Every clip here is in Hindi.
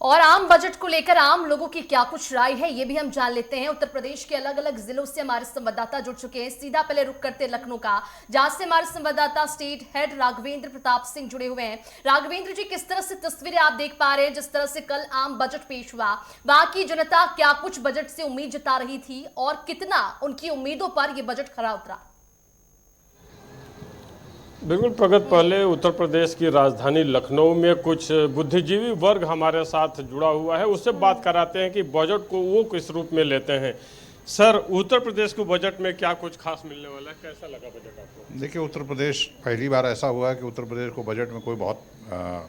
और आम बजट को लेकर आम लोगों की क्या कुछ राय है, ये भी हम जान लेते हैं। उत्तर प्रदेश के अलग अलग जिलों से हमारे संवाददाता जुड़ चुके हैं। सीधा पहले रुक करते लखनऊ का, जहां से हमारे संवाददाता स्टेट हेड राघवेंद्र प्रताप सिंह जुड़े हुए हैं। राघवेंद्र जी, किस तरह से तस्वीरें आप देख पा रहे हैं जिस तरह से कल आम बजट पेश हुआ? वहां की जनता क्या कुछ बजट से उम्मीद जता रही थी और कितना उनकी उम्मीदों पर यह बजट खरा उतरा? बिल्कुल प्रगत, पहले उत्तर प्रदेश की राजधानी लखनऊ में कुछ बुद्धिजीवी वर्ग हमारे साथ जुड़ा हुआ है, उससे बात कराते हैं कि बजट को वो किस रूप में लेते हैं। सर, उत्तर प्रदेश को बजट में क्या कुछ खास मिलने वाला है, कैसा लगा बजट आपको? देखिए, उत्तर प्रदेश पहली बार ऐसा हुआ है कि उत्तर प्रदेश को बजट में कोई बहुत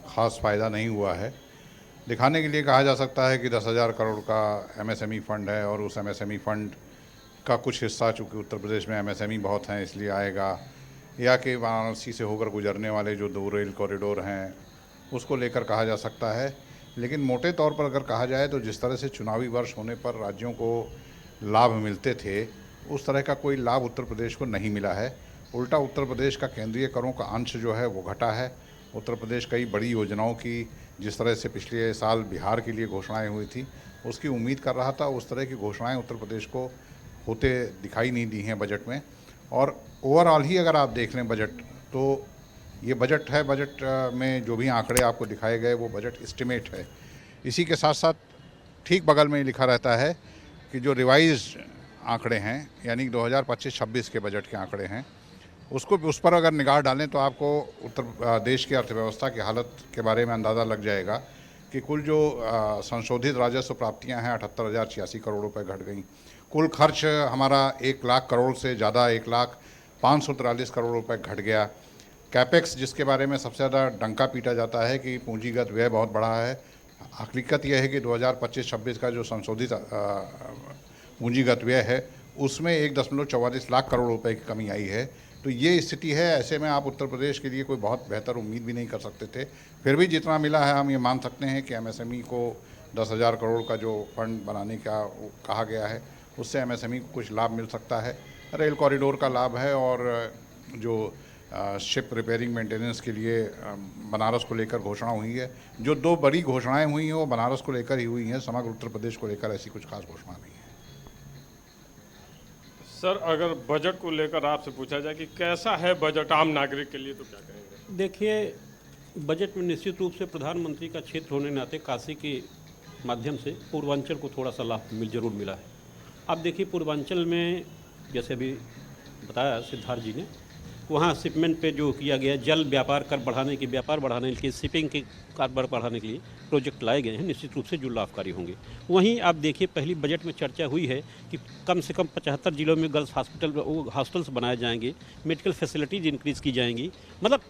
खास फ़ायदा नहीं हुआ है। दिखाने के लिए कहा जा सकता है कि 10,000 करोड़ का एमएसएमई फ़ंड है और उस एमएसएमई फ़ंड का कुछ हिस्सा, चूँकि उत्तर प्रदेश में एमएसएमई बहुत हैं इसलिए आएगा, या कि वाराणसी से होकर गुजरने वाले जो 2 रेल कॉरिडोर हैं उसको लेकर कहा जा सकता है। लेकिन मोटे तौर पर अगर कहा जाए तो जिस तरह से चुनावी वर्ष होने पर राज्यों को लाभ मिलते थे, उस तरह का कोई लाभ उत्तर प्रदेश को नहीं मिला है। उल्टा उत्तर प्रदेश का केंद्रीय करों का अंश जो है वो घटा है। उत्तर प्रदेश कई बड़ी योजनाओं की, जिस तरह से पिछले साल बिहार के लिए घोषणाएं हुई थी, उसकी उम्मीद कर रहा था, उस तरह की घोषणाएं उत्तर प्रदेश को होते दिखाई नहीं दी हैं बजट में। और ओवरऑल ही अगर आप देख लें बजट, तो ये बजट है, बजट में जो भी आंकड़े आपको दिखाए गए वो बजट एस्टिमेट है। इसी के साथ साथ ठीक बगल में लिखा रहता है कि जो रिवाइज्ड आंकड़े हैं, यानी 2025-26 के बजट के आंकड़े हैं, उस पर अगर निगाह डालें तो आपको उत्तर देश की अर्थव्यवस्था की हालत के बारे में अंदाज़ा लग जाएगा कि कुल जो संशोधित राजस्व प्राप्तियां हैं 78,086 करोड़ रुपए घट गई। कुल खर्च हमारा 1 लाख करोड़ से ज़्यादा 1,05,43 करोड़ रुपए घट गया। कैपेक्स, जिसके बारे में सबसे ज़्यादा डंका पीटा जाता है कि पूंजीगत व्यय बहुत बढ़ा है, हकीकत यह है कि 2025-26 का जो संशोधित पूंजीगत व्यय है उसमें 1.44 लाख करोड़ रुपए की कमी आई है। तो ये स्थिति है। ऐसे में आप उत्तर प्रदेश के लिए कोई बहुत बेहतर उम्मीद भी नहीं कर सकते थे। फिर भी जितना मिला है हम ये मान सकते हैं कि एमएसएमई को 10,000 करोड़ का जो फंड बनाने का कहा गया है, उससे एमएसएमई को कुछ लाभ मिल सकता है। रेल कॉरिडोर का लाभ है और जो शिप रिपेयरिंग मेंटेनेंस के लिए बनारस को लेकर घोषणा हुई है, जो 2 बड़ी घोषणाएं हुई हैं वो बनारस को लेकर ही हुई हैं। समग्र उत्तर प्रदेश को लेकर ऐसी कुछ खास घोषणा नहीं है। सर, अगर बजट को लेकर आपसे पूछा जाए कि कैसा है बजट आम नागरिक के लिए, तो क्या कहेंगे? देखिए, बजट में निश्चित रूप से प्रधानमंत्री का क्षेत्र होने नाते काशी के माध्यम से पूर्वांचल को थोड़ा सा लाभ जरूर मिला है। अब देखिए, पूर्वांचल में जैसे अभी बताया सिद्धार्थ जी ने, वहाँ शिपमेंट पे जो किया गया, जल व्यापार कर बढ़ाने के व्यापार बढ़ाने के लिए, शिपिंग के कारोबार बढ़ाने के लिए प्रोजेक्ट लाए गए हैं, निश्चित रूप से जो लाभकारी होंगे। वहीं आप देखिए, पहली बजट में चर्चा हुई है कि कम से कम 75 जिलों में गर्ल्स हॉस्टल्स बनाए जाएंगे, मेडिकल फैसिलिटीज़ इंक्रीज़ की जाएंगी। मतलब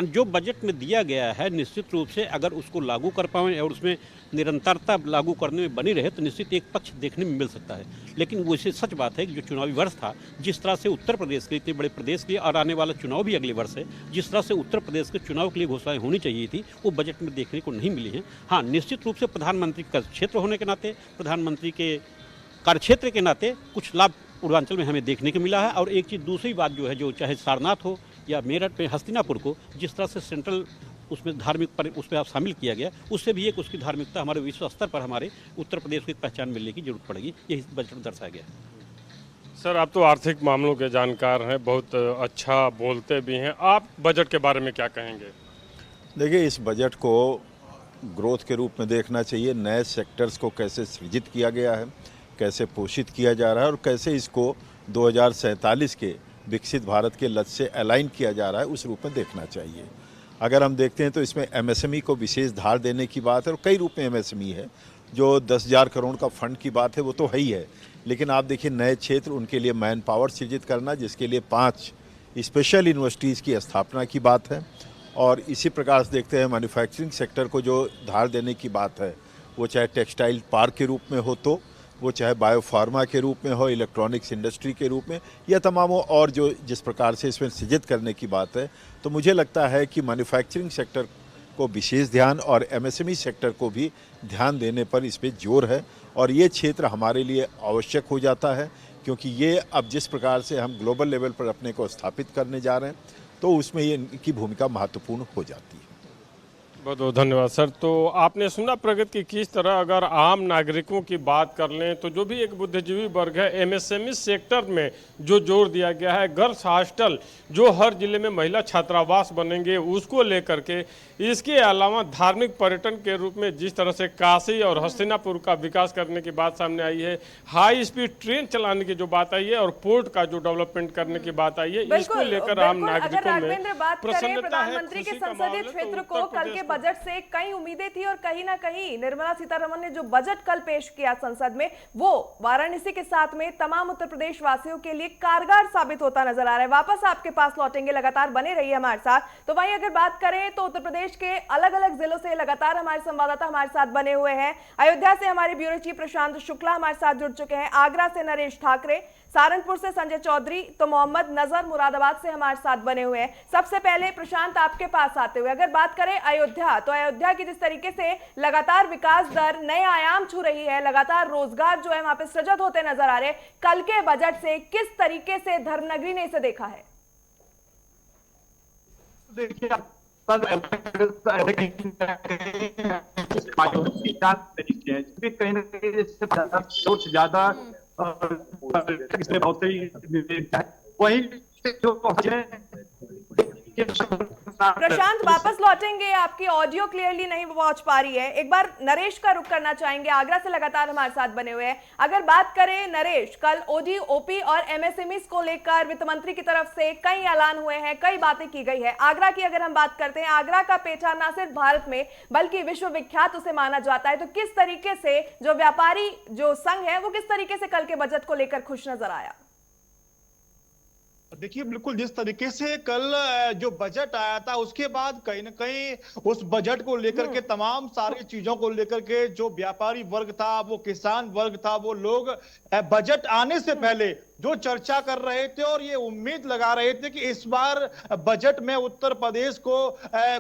जो बजट में दिया गया है, निश्चित रूप से अगर उसको लागू कर पाएँ और उसमें निरंतरता लागू करने में बनी रहे तो निश्चित एक पक्ष देखने में मिल सकता है। लेकिन वैसे सच बात है कि जो चुनावी वर्ष था, जिस तरह से उत्तर प्रदेश के इतने बड़े प्रदेश के लिए, और आने वाला चुनाव भी अगले वर्ष है, जिस तरह से उत्तर प्रदेश के चुनाव के लिए घोषणाएं होनी चाहिए थी, वो बजट में देखने को नहीं मिली हैं। हाँ, निश्चित रूप से प्रधानमंत्री का क्षेत्र होने के नाते, प्रधानमंत्री के कार्यक्षेत्र के नाते कुछ लाभ पूर्वांचल में हमें देखने को मिला है। और एक चीज़, दूसरी बात जो है, जो चाहे सारनाथ हो या मेरठ में हस्तिनापुर को जिस तरह से सेंट्रल उसमें धार्मिक पर उस पर आप शामिल किया गया, उससे भी एक उसकी धार्मिकता हमारे विश्व स्तर पर हमारे उत्तर प्रदेश को एक पहचान मिलने की जरूरत पड़ेगी, यही बजट में दर्शाया गया है। सर, आप तो आर्थिक मामलों के जानकार हैं, बहुत अच्छा बोलते भी हैं, आप बजट के बारे में क्या कहेंगे? देखिए, इस बजट को ग्रोथ के रूप में देखना चाहिए। नए सेक्टर्स को कैसे सृजित किया गया है, कैसे पोषित किया जा रहा है और कैसे इसको 2047 के विकसित भारत के लक्ष्य से अलाइन किया जा रहा है, उस रूप में देखना चाहिए। अगर हम देखते हैं तो इसमें एमएसएमई को विशेष धार देने की बात है और कई रूप में एमएसएमई है। जो 10,000 करोड़ का फंड की बात है वो तो है ही है, लेकिन आप देखिए नए क्षेत्र, उनके लिए मैन पावर सृजित करना, जिसके लिए 5 स्पेशल यूनिवर्सिटीज़ की स्थापना की बात है। और इसी प्रकार से देखते हैं मैन्युफैक्चरिंग सेक्टर को जो धार देने की बात है, वो चाहे टेक्सटाइल पार्क के रूप में हो, तो वो चाहे बायोफार्मा के रूप में हो, इलेक्ट्रॉनिक्स इंडस्ट्री के रूप में, या तमामों और जो जिस प्रकार से इसमें सृजित करने की बात है, तो मुझे लगता है कि मैन्युफैक्चरिंग सेक्टर को विशेष ध्यान और एमएसएमई सेक्टर को भी ध्यान देने पर इस पर जोर है। और ये क्षेत्र हमारे लिए आवश्यक हो जाता है, क्योंकि ये अब जिस प्रकार से हम ग्लोबल लेवल पर अपने को स्थापित करने जा रहे हैं, तो उसमें ये इनकी भूमिका महत्वपूर्ण हो जाती है। बहुत बहुत धन्यवाद सर। तो आपने सुना प्रगति की किस तरह अगर आम नागरिकों की बात कर लें तो जो भी एक बुद्धिजीवी वर्ग है, एमएसएमई सेक्टर में जो जोर दिया गया है, गर्ल्स हॉस्टल जो हर जिले में महिला छात्रावास बनेंगे उसको लेकर के, इसके अलावा धार्मिक पर्यटन के रूप में जिस तरह से काशी और हस्तिनापुर का विकास करने की बात सामने आई है, हाई स्पीड ट्रेन चलाने की जो बात आई है और पोर्ट का जो डेवलपमेंट करने की बात आई है, इसको लेकर आम नागरिकों में बात करें प्रसन्नता है, प्रधानमंत्री के खुशी का संसदीय माहौल है। क्षेत्र तो को उत्तर कल प्रदेश के बजट से कई उम्मीदें थी और कहीं ना कहीं निर्मला सीतारमण ने जो बजट कल पेश किया संसद में, वो वाराणसी के साथ में तमाम उत्तर प्रदेश वासियों के लिए कारगर साबित होता नजर आ रहा है। वापस आपके पास लौटेंगे, लगातार बने रहिए हमारे साथ। तो वहीं अगर बात करें तो उत्तर प्रदेश के अलग अलग जिलों से लगातार हमारे संवाददाता हमारे साथ बने हुए हैं। अयोध्या से हमारे ब्यूरो चीफ प्रशांत शुक्ला हमारे साथ जुड़ चुके हैं, आगरा से नरेश ठाकरे, सहारनपुर से संजय चौधरी, तो मोहम्मद नजर मुरादाबाद से हमारे साथ बने हुए हैं। सबसे पहले प्रशांत आपके पास आते हुए अगर बात करें अयोध्या, तो अयोध्या की जिस तरीके से लगातार विकास दर नए आयाम छू रही है, लगातार रोजगार जो है वहां पे सृजित होते नजर आ रहे हैं, कल के बजट से किस तरीके से धर्मनगरी ने इसे देखा है? देखिए कहीं ना कहीं ज्यादा इसमें बहुत ही वही जो प्रशांत वापस लौटेंगे, आपकी ऑडियो क्लियरली नहीं पहुंच पा रही है। एक बार नरेश का रुख करना चाहेंगे, आगरा से लगातार हमारे साथ बने हुए हैं। अगर बात करें नरेश, कल ओडी, ओपी और एमएसएमई को लेकर वित्त मंत्री की तरफ से कई ऐलान हुए हैं, कई बातें की गई है। आगरा की अगर हम बात करते हैं, आगरा का पेठा न सिर्फ भारत में बल्कि विश्वविख्यात उसे माना जाता है, तो किस तरीके से जो व्यापारी जो संघ है वो किस तरीके से कल के बजट को लेकर खुश नजर आया? देखिए बिल्कुल जिस तरीके से कल जो बजट आया था उसके बाद कहीं ना कहीं उस बजट को लेकर के तमाम सारी चीजों को लेकर के जो व्यापारी वर्ग था, वो किसान वर्ग था, वो लोग बजट आने से पहले जो चर्चा कर रहे थे और ये उम्मीद लगा रहे थे कि इस बार बजट में उत्तर प्रदेश को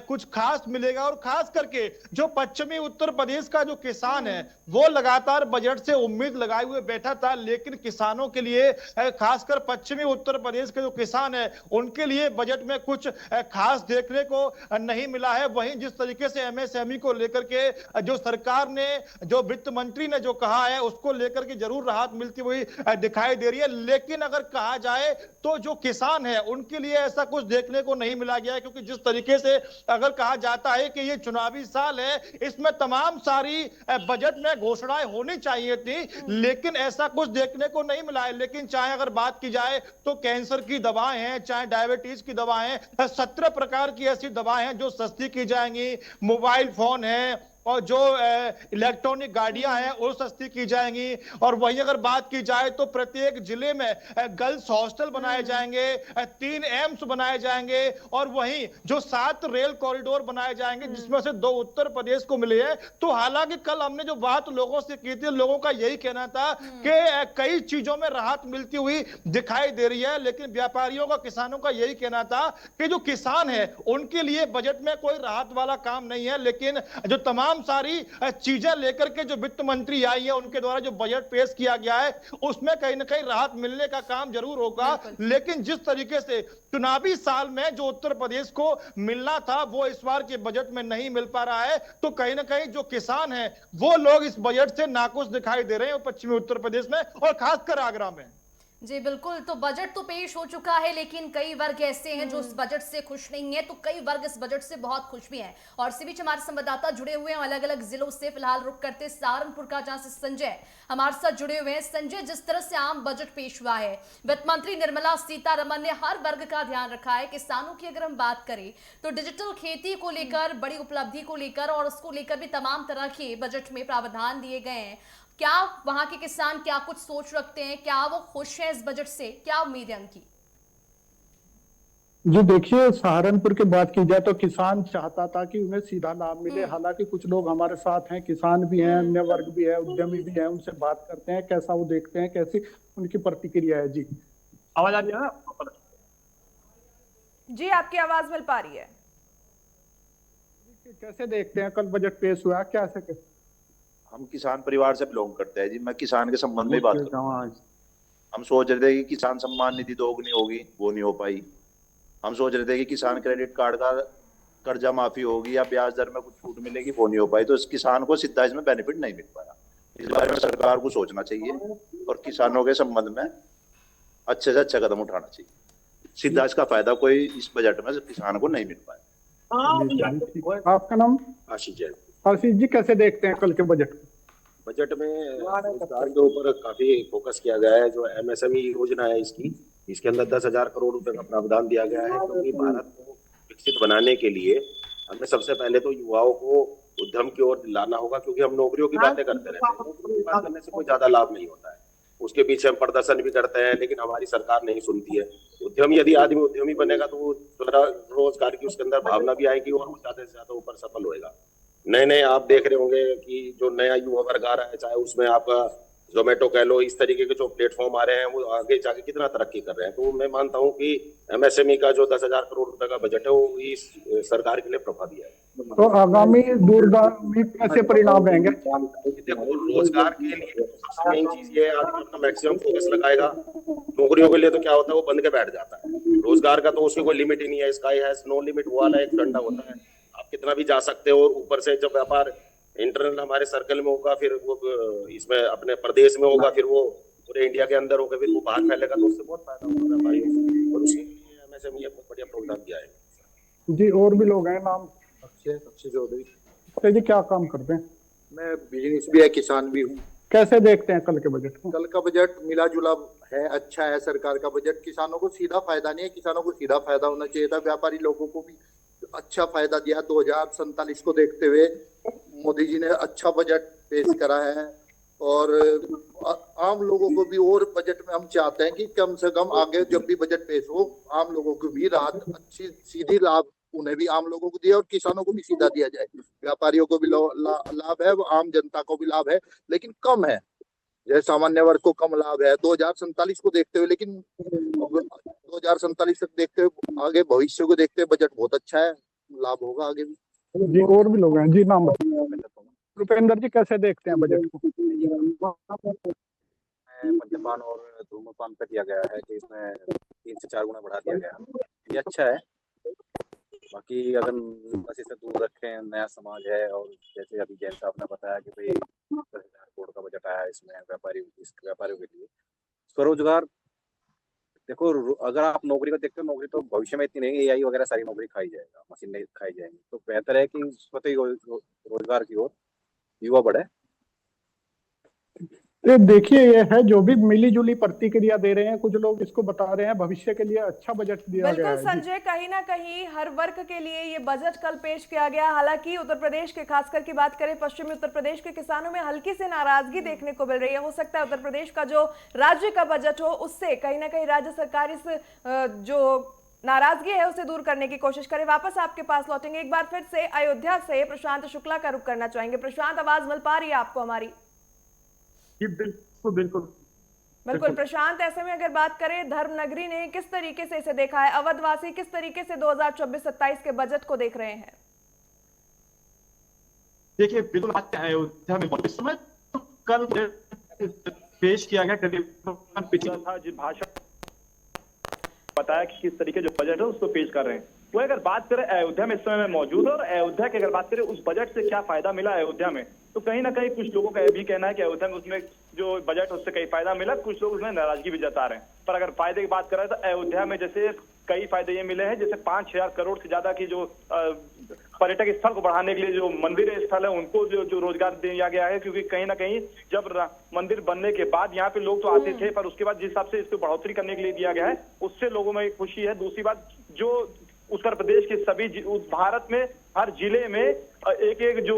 कुछ खास मिलेगा। और खास करके जो पश्चिमी उत्तर प्रदेश का जो किसान है वो लगातार बजट से उम्मीद लगाए हुए बैठा था, लेकिन किसानों के लिए खासकर पश्चिमी उत्तर प्रदेश के जो किसान है उनके लिए बजट में कुछ खास देखने को नहीं मिला है। वहीं जिस तरीके से एमएसएमई को लेकर के जो सरकार ने, जो वित्त मंत्री ने जो कहा है उसको लेकर के जरूर राहत मिलती हुई दिखाई दे रही है, लेकिन अगर कहा जाए तो जो किसान है उनके लिए ऐसा कुछ देखने को नहीं मिला गया है। क्योंकि जिस तरीके से अगर कहा जाता है कि ये चुनावी साल है, इसमें तमाम सारी बजट में घोषणाएं होनी चाहिए थी, लेकिन ऐसा कुछ देखने को नहीं मिला है। लेकिन चाहे अगर बात की जाए तो कैंसर की दवाएं हैं, चाहे डायबिटीज की दवाएं, 17 प्रकार की ऐसी दवाएं हैं जो सस्ती की जाएंगी, मोबाइल फोन है और जो इलेक्ट्रॉनिक गाड़ियां हैं वो सस्ती की जाएंगी। और वहीं अगर बात की जाए तो प्रत्येक जिले में गर्ल्स हॉस्टल बनाए जाएंगे, 3 एम्स बनाए जाएंगे और वहीं जो 7 रेल कॉरिडोर बनाए जाएंगे जिसमें से 2 उत्तर प्रदेश को मिले हैं। तो हालांकि कल हमने जो बात लोगों से की थी, लोगों का यही कहना था कि कई चीजों में राहत मिलती हुई दिखाई दे रही है, लेकिन व्यापारियों का, किसानों का यही कहना था कि जो किसान है उनके लिए बजट में कोई राहत वाला काम नहीं है। लेकिन जो तमाम सारी चीजें लेकर के जो वित्त मंत्री आई है, उनके द्वारा जो बजट पेश किया गया है उसमें कहीं ना कहीं राहत मिलने का काम जरूर होगा। लेकिन जिस तरीके से चुनावी साल में जो उत्तर प्रदेश को मिलना था वो इस बार के बजट में नहीं मिल पा रहा है, तो कहीं ना कहीं जो किसान है वो लोग इस बजट से नाखुश दिखाई दे रहे हैं पश्चिमी उत्तर प्रदेश में और खासकर आगरा में। जी बिल्कुल, तो बजट तो पेश हो चुका है लेकिन कई वर्ग ऐसे हैं जो इस बजट से खुश नहीं है, तो कई वर्ग इस बजट से बहुत खुश भी हैं। और इसी बीच हमारे संवाददाता जुड़े हुए हैं अलग अलग जिलों से। फिलहाल रुक करते सहारनपुर का, जहां से संजय हमारे साथ जुड़े हुए हैं। संजय, जिस तरह से आम बजट पेश हुआ है, वित्त मंत्री निर्मला सीतारमण ने हर वर्ग का ध्यान रखा है। किसानों की अगर हम बात करें तो डिजिटल खेती को लेकर, बड़ी उपलब्धि को लेकर और उसको लेकर भी तमाम तरह के बजट में प्रावधान दिए गए हैं। क्या वहां के किसान क्या कुछ सोच रखते हैं, क्या वो खुश हैं इस बजट से, क्या उम्मीद है उनकी? जी देखिए, सहारनपुर की बात की जाए तो किसान चाहता था कि उन्हें सीधा लाभ मिले। हालांकि कुछ लोग हमारे साथ हैं, किसान भी हैं, अन्य वर्ग भी है, उद्यमी भी हैं, उनसे बात करते हैं कैसा वो देखते हैं, कैसी उनकी प्रतिक्रिया है। जी आवाज आ रही है ना? जी आपकी आवाज मिल पा रही है। कैसे देखते हैं कल बजट पेश हुआ, क्या से हम किसान परिवार से बिलोंग करते हैं जी। मैं किसान के संबंध में बात कर रहा हूँ। हम सोच रहे थे कि किसान सम्मान निधि दोगुनी होगी, वो नहीं हो पाई। हम सोच रहे थे कि किसान क्रेडिट कार्ड कर्जा माफी होगी या ब्याज दर में कुछ छूट मिलेगी, वो नहीं हो पाई, तो इस किसान को सीधा इसमें बेनिफिट नहीं मिल पाया। इस बारे में सरकार को सोचना चाहिए और किसानों के संबंध में अच्छे से अच्छा कदम उठाना चाहिए। सीधा इसका फायदा कोई इस बजट में किसान को नहीं मिल पाया। आपका नाम? आशीष जैन। आशीष जी, कैसे देखते हैं कल के बजट को? बजट में रोजगार के ऊपर काफी फोकस किया गया है। जो एमएसएमई योजना है इसके अंदर 10,000 करोड़ रुपए का प्रावधान दिया गया है, क्योंकि भारत को विकसित बनाने के लिए हमें सबसे पहले तो युवाओं को उद्यम की ओर लाना होगा, क्योंकि हम नौकरियों की बातें करते रहते हैं, नौकरियों की बात करने से कोई ज्यादा लाभ नहीं होता है। उसके पीछे हम प्रदर्शन भी करते हैं, लेकिन हमारी सरकार नहीं सुनती है। उद्यमी, यदि आदमी उद्यमी बनेगा तो वो रोजगार की उसके अंदर भावना भी आएगी और वो ज्यादा से ज्यादा ऊपर सफल होएगा। नए नए आप देख रहे होंगे कि जो नया युवा वर्ग आ रहा है, चाहे उसमें आपका जोमेटो कह लो, इस तरीके के जो प्लेटफॉर्म आ रहे हैं वो आगे जाके कितना तरक्की कर रहे हैं। तो मैं मानता हूं कि एमएसएमई का जो 10,000 करोड़ रुपए का बजट है वो इस सरकार के लिए प्रभावी है। तो आगामी दूरगामी कैसे परिणाम रहेंगे? देखो, रोजगार के लिए सबसे मेन चीज ये है, आदमी अपना मैक्सिमम फोकस लगाएगा। नौकरियों के लिए तो क्या होता है, वो बंद के बैठ जाता है। रोजगार का तो उसकी कोई लिमिट ही नहीं है, स्काई हैज नो लिमिट, वो वाला एक डंडा होता है, आप कितना भी जा सकते हो। ऊपर से जब व्यापार इंटरनल हमारे सर्कल में होगा, फिर वो इसमें अपने प्रदेश में होगा, फिर वो पूरे इंडिया के अंदर होगा, फिर वो बाहर फैलेगा, तो उससे बहुत फायदा होगा व्यापारियों को। और उसके लिए एमएसएमई बहुत बढ़िया प्रोग्राम किया है। जी, और भी लोग हैं। नाम? अक्षय चौधरी। अक्षय जी, क्या काम करते हैं? मैं बिजनेस भी है, किसान भी हूँ। कैसे देखते हैं कल के बजट को? कल का बजट मिला जुला है, अच्छा है। सरकार का बजट किसानों को सीधा फायदा नहीं है, किसानों को सीधा फायदा होना चाहिए था। व्यापारी लोगों को भी अच्छा फायदा दिया। 2047 को देखते हुए मोदी जी ने अच्छा बजट पेश करा है, और आम लोगों को भी और बजट में हम चाहते हैं कि कम से कम आगे जब भी बजट पेश हो, आम लोगों को भी राहत, अच्छी सीधी लाभ उन्हें भी आम लोगों को दिया और किसानों को भी सीधा दिया जाए। व्यापारियों को भी लाभ है, आम जनता को भी लाभ है, लेकिन कम है। जैसे सामान्य वर्ग को कम लाभ है 2047 को देखते हुए, लेकिन 2047 तक देखते हुए, आगे भविष्य को देखते हुए बजट बहुत अच्छा है, लाभ होगा आगे भी। जी, और भी लोग हैं। जी, नाम बताइए। रुपेंद्र जी, कैसे देखते हैं बजट को? मद्यपान और धूम्रपान पर दिया गया है कि इसमें 3 से 4 गुना बढ़ा दिया गया, ये अच्छा है। बाकी अगर नशे से दूर रखें, नया समाज है, और जैसे अभी जैन साहब ने बताया कि भाई 10,000 करोड़ का बजट आया है इसमें व्यापारियों के लिए स्वरोजगार। देखो, अगर आप नौकरी को देखते हो, नौकरी तो भविष्य में इतनी नहीं, एआई वगैरह सारी नौकरी खाई जाएगा, मशीन नहीं खाई जाएंगी, तो बेहतर है कि स्वतः रोजगार की ओर युवा बढ़े। देखिए, ये है जो भी मिली जुली प्रतिक्रिया दे रहे हैं, कुछ लोग इसको बता रहे हैं भविष्य के लिए अच्छा बजट दिया गया है। बिल्कुल संजय, कहीं ना कहीं हर वर्ग के लिए ये बजट कल पेश किया गया। हालांकि उत्तर प्रदेश के खासकर की बात करें, पश्चिमी उत्तर प्रदेश के किसानों में हल्की से नाराजगी देखने को मिल रही है। हो सकता है उत्तर प्रदेश का जो राज्य का बजट हो, उससे कहीं ना कहीं राज्य सरकार इस जो नाराजगी है उसे दूर करने की कोशिश करे। वापस आपके पास लौटेंगे, एक बार फिर से अयोध्या से प्रशांत शुक्ला का रुख करना चाहेंगे। प्रशांत, आवाज मिल पा रही है आपको हमारी? बिल्कुल प्रशांत, ऐसे में अगर बात करें, धर्मनगरी ने किस तरीके से इसे देखा है, अवधवासी किस तरीके से 2024-27 के बजट को देख रहे हैं? देखिए, बिल्कुल अयोध्या में इस समय तो कल पेश किया गया, करीब पिछला था जिस भाषण बताया कि किस तरीके जो बजट है उसको पेश कर रहे हैं। वो अगर बात करें अयोध्या में इस समय में मौजूद है, और अयोध्या की अगर बात करें उस बजट से क्या फायदा मिला अयोध्या में, तो कहीं ना कहीं कुछ लोगों का यह भी कहना है कि अयोध्या में उसमें जो बजट उससे कई फायदा मिला, कुछ लोग उसमें नाराजगी भी जता रहे हैं। पर अगर फायदे की बात करें तो अयोध्या में जैसे कई फायदे ये मिले हैं, जैसे 5,000 करोड़ से ज्यादा की जो पर्यटक स्थल को बढ़ाने के लिए जो मंदिर स्थल है उनको जो रोजगार दिया गया है, क्योंकि कहीं ना कहीं जब मंदिर बनने के बाद यहाँ पे लोग तो आते थे, पर उसके बाद जिस हिसाब से इसको बढ़ोतरी करने के लिए दिया गया है उससे लोगों में खुशी है। दूसरी बात, जो उत्तर प्रदेश के सभी भारत में हर जिले में एक जो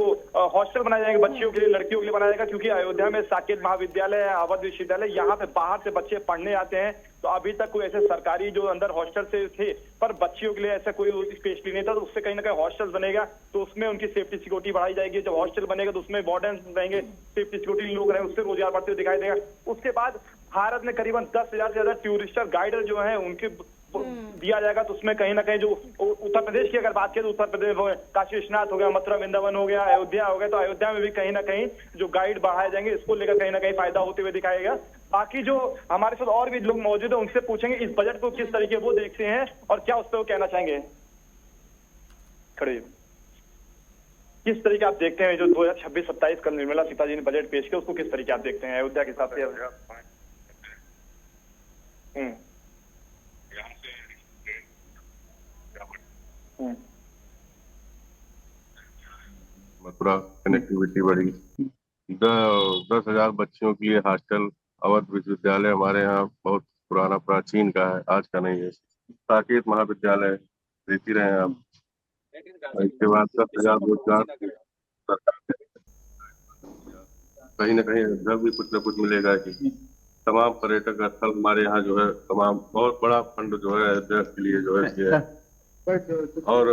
हॉस्टल बनाए जाएंगे बच्चियों के लिए, लड़कियों के लिए बनाया जाएगा, क्योंकि अयोध्या में साकेत महाविद्यालय, अवध विश्वविद्यालय, यहाँ पे बाहर से बच्चे पढ़ने आते हैं। तो अभी तक कोई ऐसे सरकारी जो अंदर हॉस्टल से थे, पर बच्चियों के लिए ऐसा कोई स्पेशली नहीं था, तो उससे कहीं ना कहीं हॉस्टल बनेगा तो उसमें उनकी सेफ्टी सिक्योरिटी बढ़ाई जाएगी। जब हॉस्टल बनेगा तो उसमें वार्डन रहेंगे, सेफ्टी सिक्योरिटी लोग रहेंगे, उससे रोजगार बढ़ते हुए दिखाई देगा। उसके बाद भारत में करीबन 10,000 से ज्यादा टूरिस्टर गाइडर जो है उनके दिया जाएगा, तो उसमें कहीं ना कहीं जो उत्तर प्रदेश की अगर बात करें तो उत्तर प्रदेश हो गया, काशी विश्वनाथ हो गया, मथुरा वृंदावन हो गया, अयोध्या हो गया, तो अयोध्या में भी कहीं ना कहीं जो गाइड बढ़ाए जाएंगे, इसको लेकर कहीं ना कहीं फायदा होते हुए दिखाएगा। बाकी जो हमारे साथ और भी लोग मौजूद है उनसे पूछेंगे इस बजट को किस तरीके वो देखते हैं और क्या उस पर वो कहना चाहेंगे। खड़े हो। किस तरीके आप देखते हैं जो 2026-27 कल निर्मला सीताजी ने बजट पेश किया, उसको किस तरीके आप देखते हैं अयोध्या के हिसाब से? मथुरा कनेक्टिविटी बढ़ी, 10,000 बच्चियों के लिए हॉस्टल, अवध विश्वविद्यालय हमारे यहाँ बहुत पुराना प्राचीन का है, आज का नहीं है। साकेत महाविद्यालय देती रहे आप। इसके बाद 10,000 रोजगार कहीं ना कहीं अयोध्या भी कुछ न कुछ मिलेगा कि तमाम पर्यटक स्थल हमारे यहाँ जो है तमाम बहुत बड़ा फंड जो है अयोध्या के लिए जो है और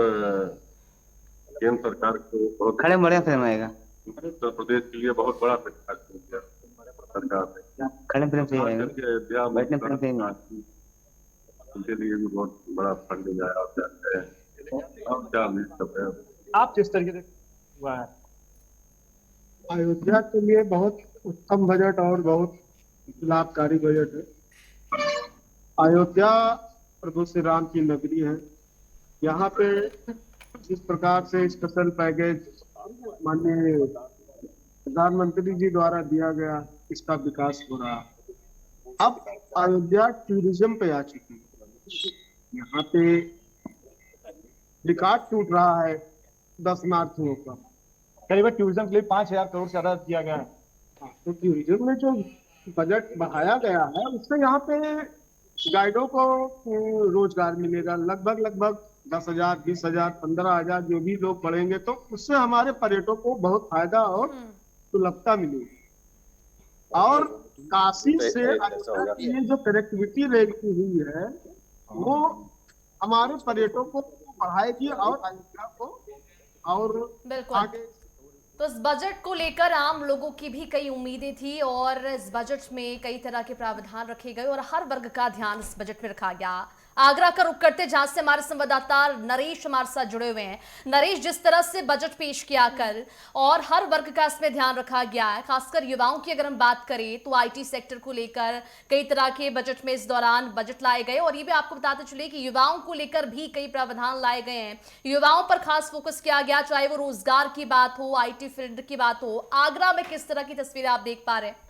केंद्र सरकार को बहुत खड़े बड़े फिल्म आएगा उत्तर प्रदेश के लिए बहुत बड़ा सरकार ने खड़े फिल्म सही आएगा अयोध्या बैठने फिल्म सही नहीं उनके लिए भी बहुत बड़ा फंड आया है। अब क्या उम्मीद करते हैं आप किस तरीके से हुआ है? अयोध्या के लिए बहुत उत्तम बजट और बहुत लाभकारी बजट है। अयोध्या प्रभु श्री राम की नगरी है। यहाँ पे जिस प्रकार से स्पेशल पैकेज माननीय प्रधानमंत्री जी द्वारा दिया गया, इसका विकास हो रहा। अब अयोध्या टूरिज्म पे आ चुकी है। यहाँ पे रिकॉर्ड टूट रहा है दर्शनार्थियों का। करीबन टूरिज्म के लिए 5,000 करोड़ से ज्यादा दिया गया है। तो टूरिज्म में जो बजट बढ़ाया गया है उससे यहाँ पे गाइडों को रोजगार मिलेगा। लगभग 10,000, 20,000, 15,000 जो भी लोग बढ़ेंगे तो उससे हमारे पर्यटकों को बहुत फायदा और सुलभता मिलेगी। और काशी से अयोध्या की ये जो कनेक्टिविटी रेल की हुई है वो हमारे पर्यटकों को बढ़ाएगी और अयोध्या को और आगे। तो इस बजट को लेकर आम लोगों की भी कई उम्मीदें थी और इस बजट में कई तरह के प्रावधान रखे गए और हर वर्ग का ध्यान इस बजट में रखा गया। आगरा का रुख करते जहां से हमारे संवाददाता नरेश हमारे साथ जुड़े हुए हैं। नरेश, जिस तरह से बजट पेश किया कर और हर वर्ग का इसमें ध्यान रखा गया है, खासकर युवाओं की अगर हम बात करें तो आईटी सेक्टर को लेकर कई तरह के बजट में इस दौरान बजट लाए गए और ये भी आपको बताते चले कि युवाओं को लेकर भी कई प्रावधान लाए गए हैं। युवाओं पर खास फोकस किया गया, चाहे वो रोजगार की बात हो, IT फील्ड की बात हो। आगरा में किस तरह की तस्वीरें आप देख पा रहे हैं?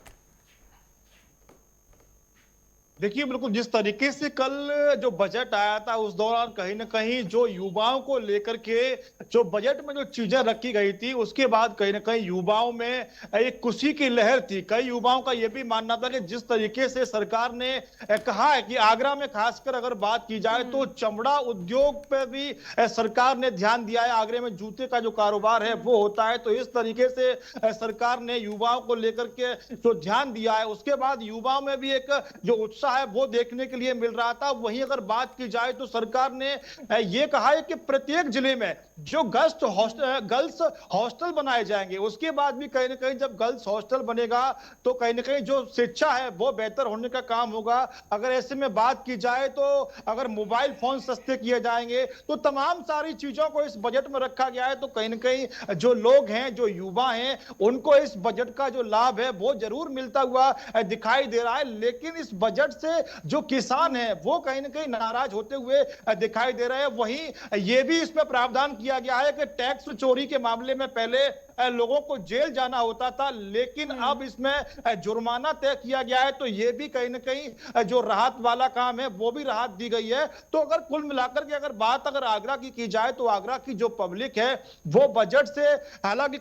देखिए, बिल्कुल जिस तरीके से कल जो बजट आया था उस दौरान कहीं ना कहीं जो युवाओं को लेकर के जो बजट में जो चीजें रखी गई थी उसके बाद कहीं ना कहीं युवाओं में एक खुशी की लहर थी। कई युवाओं का यह भी मानना था कि जिस तरीके से सरकार ने कहा है कि आगरा में खासकर अगर बात की जाए तो चमड़ा उद्योग पे भी सरकार ने ध्यान दिया है। आगरे में जूते का जो कारोबार है वो होता है, तो इस तरीके से सरकार ने युवाओं को लेकर के जो ध्यान दिया है उसके बाद युवाओं में भी एक जो उत्साह है वो देखने के लिए मिल रहा था। वहीं अगर बात की जाए तो सरकार ने यह कहा है कि प्रत्येक जिले में जो गर्ल्स हॉस्टल बनाए जाएंगे, उसके बाद भी कहीं ना कहीं जब गर्ल्स हॉस्टल बनेगा तो कहीं ना कहीं जो शिक्षा है वो बेहतर होने का काम होगा। अगर ऐसे में बात की जाए तो अगर मोबाइल फोन सस्ते किए जाएंगे तो तमाम सारी चीजों को इस बजट में रखा गया है। तो कहीं ना कहीं जो लोग हैं, जो युवा हैं, उनको इस बजट का जो लाभ है वो जरूर मिलता हुआ दिखाई दे रहा है। लेकिन इस बजट से जो किसान है वो कहीं ना कहीं नाराज होते हुए दिखाई दे रहे हैं। वहीं ये भी इसमें प्रावधान किया गया है कि टैक्स चोरी के मामले में पहले लोगों को जेल जाना होता था, लेकिन अब इसमें जुर्माना तय किया गया है। तो ये भी कहीं ना कहीं जो राहत वाला काम है वो भी राहत दी गई है। तो अगर कुल मिलाकर के अगर बात अगर आगरा की जाए तो आगरा की जो पब्लिक है वो बजट से हालांकि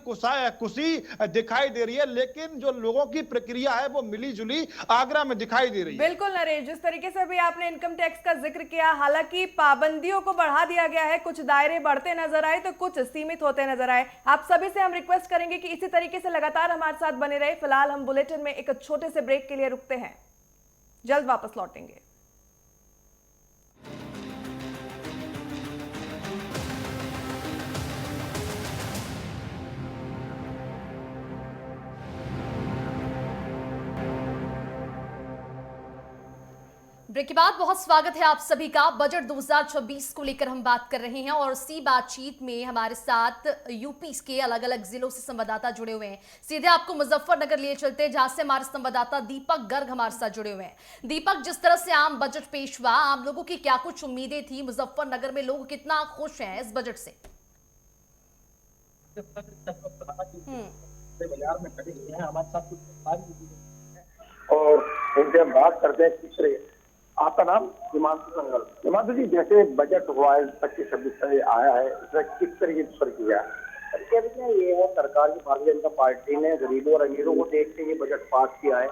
खुशी दिखाई दे रही है, लेकिन जो लोगों की प्रक्रिया है वो मिली जुली आगरा में दिखाई दे रही है। बिल्कुल नरेश, जिस तरीके से भी आपने इनकम टैक्स का जिक्र किया, हालांकि पाबंदियों को बढ़ा दिया गया है, कुछ दायरे बढ़ते नजर आए तो कुछ सीमित होते नजर आए। आप सभी से हम रिक्वेस्ट करेंगे कि इसी तरीके से लगातार हमारे साथ बने रहे। फिलहाल हम बुलेटिन में एक छोटे से ब्रेक के लिए रुकते हैं, जल्द वापस लौटेंगे। ब्रेक के बाद बहुत स्वागत है आप सभी का। बजट 2026 को लेकर हम बात कर रहे हैं और इसी बातचीत में हमारे साथ यूपी के अलग अलग जिलों से संवाददाता जुड़े हुए हैं। सीधे आपको मुजफ्फरनगर लिए चलते हैं जहां से हमारे संवाददाता दीपक गर्ग हमारे साथ जुड़े हुए हैं। दीपक, जिस तरह से आम बजट पेश हुआ, आम लोगों की क्या कुछ उम्मीदें थी? मुजफ्फरनगर में लोग कितना खुश हैं इस बजट से? बाजार में खड़े हुए हैं, हमारे साथ कुछ और उनसे हम बात करते हैं किस तरह। आपका नाम? हिमांशु संगल। हिमांशु जी, जैसे बजट हुआ है 25-26 आया है, इसमें किस तरीके की प्रक्रिया है? प्रक्रिया ये है, सरकार की भारतीय जनता पार्टी ने गरीबों और अमीरों को देखते हुए बजट पास किया है।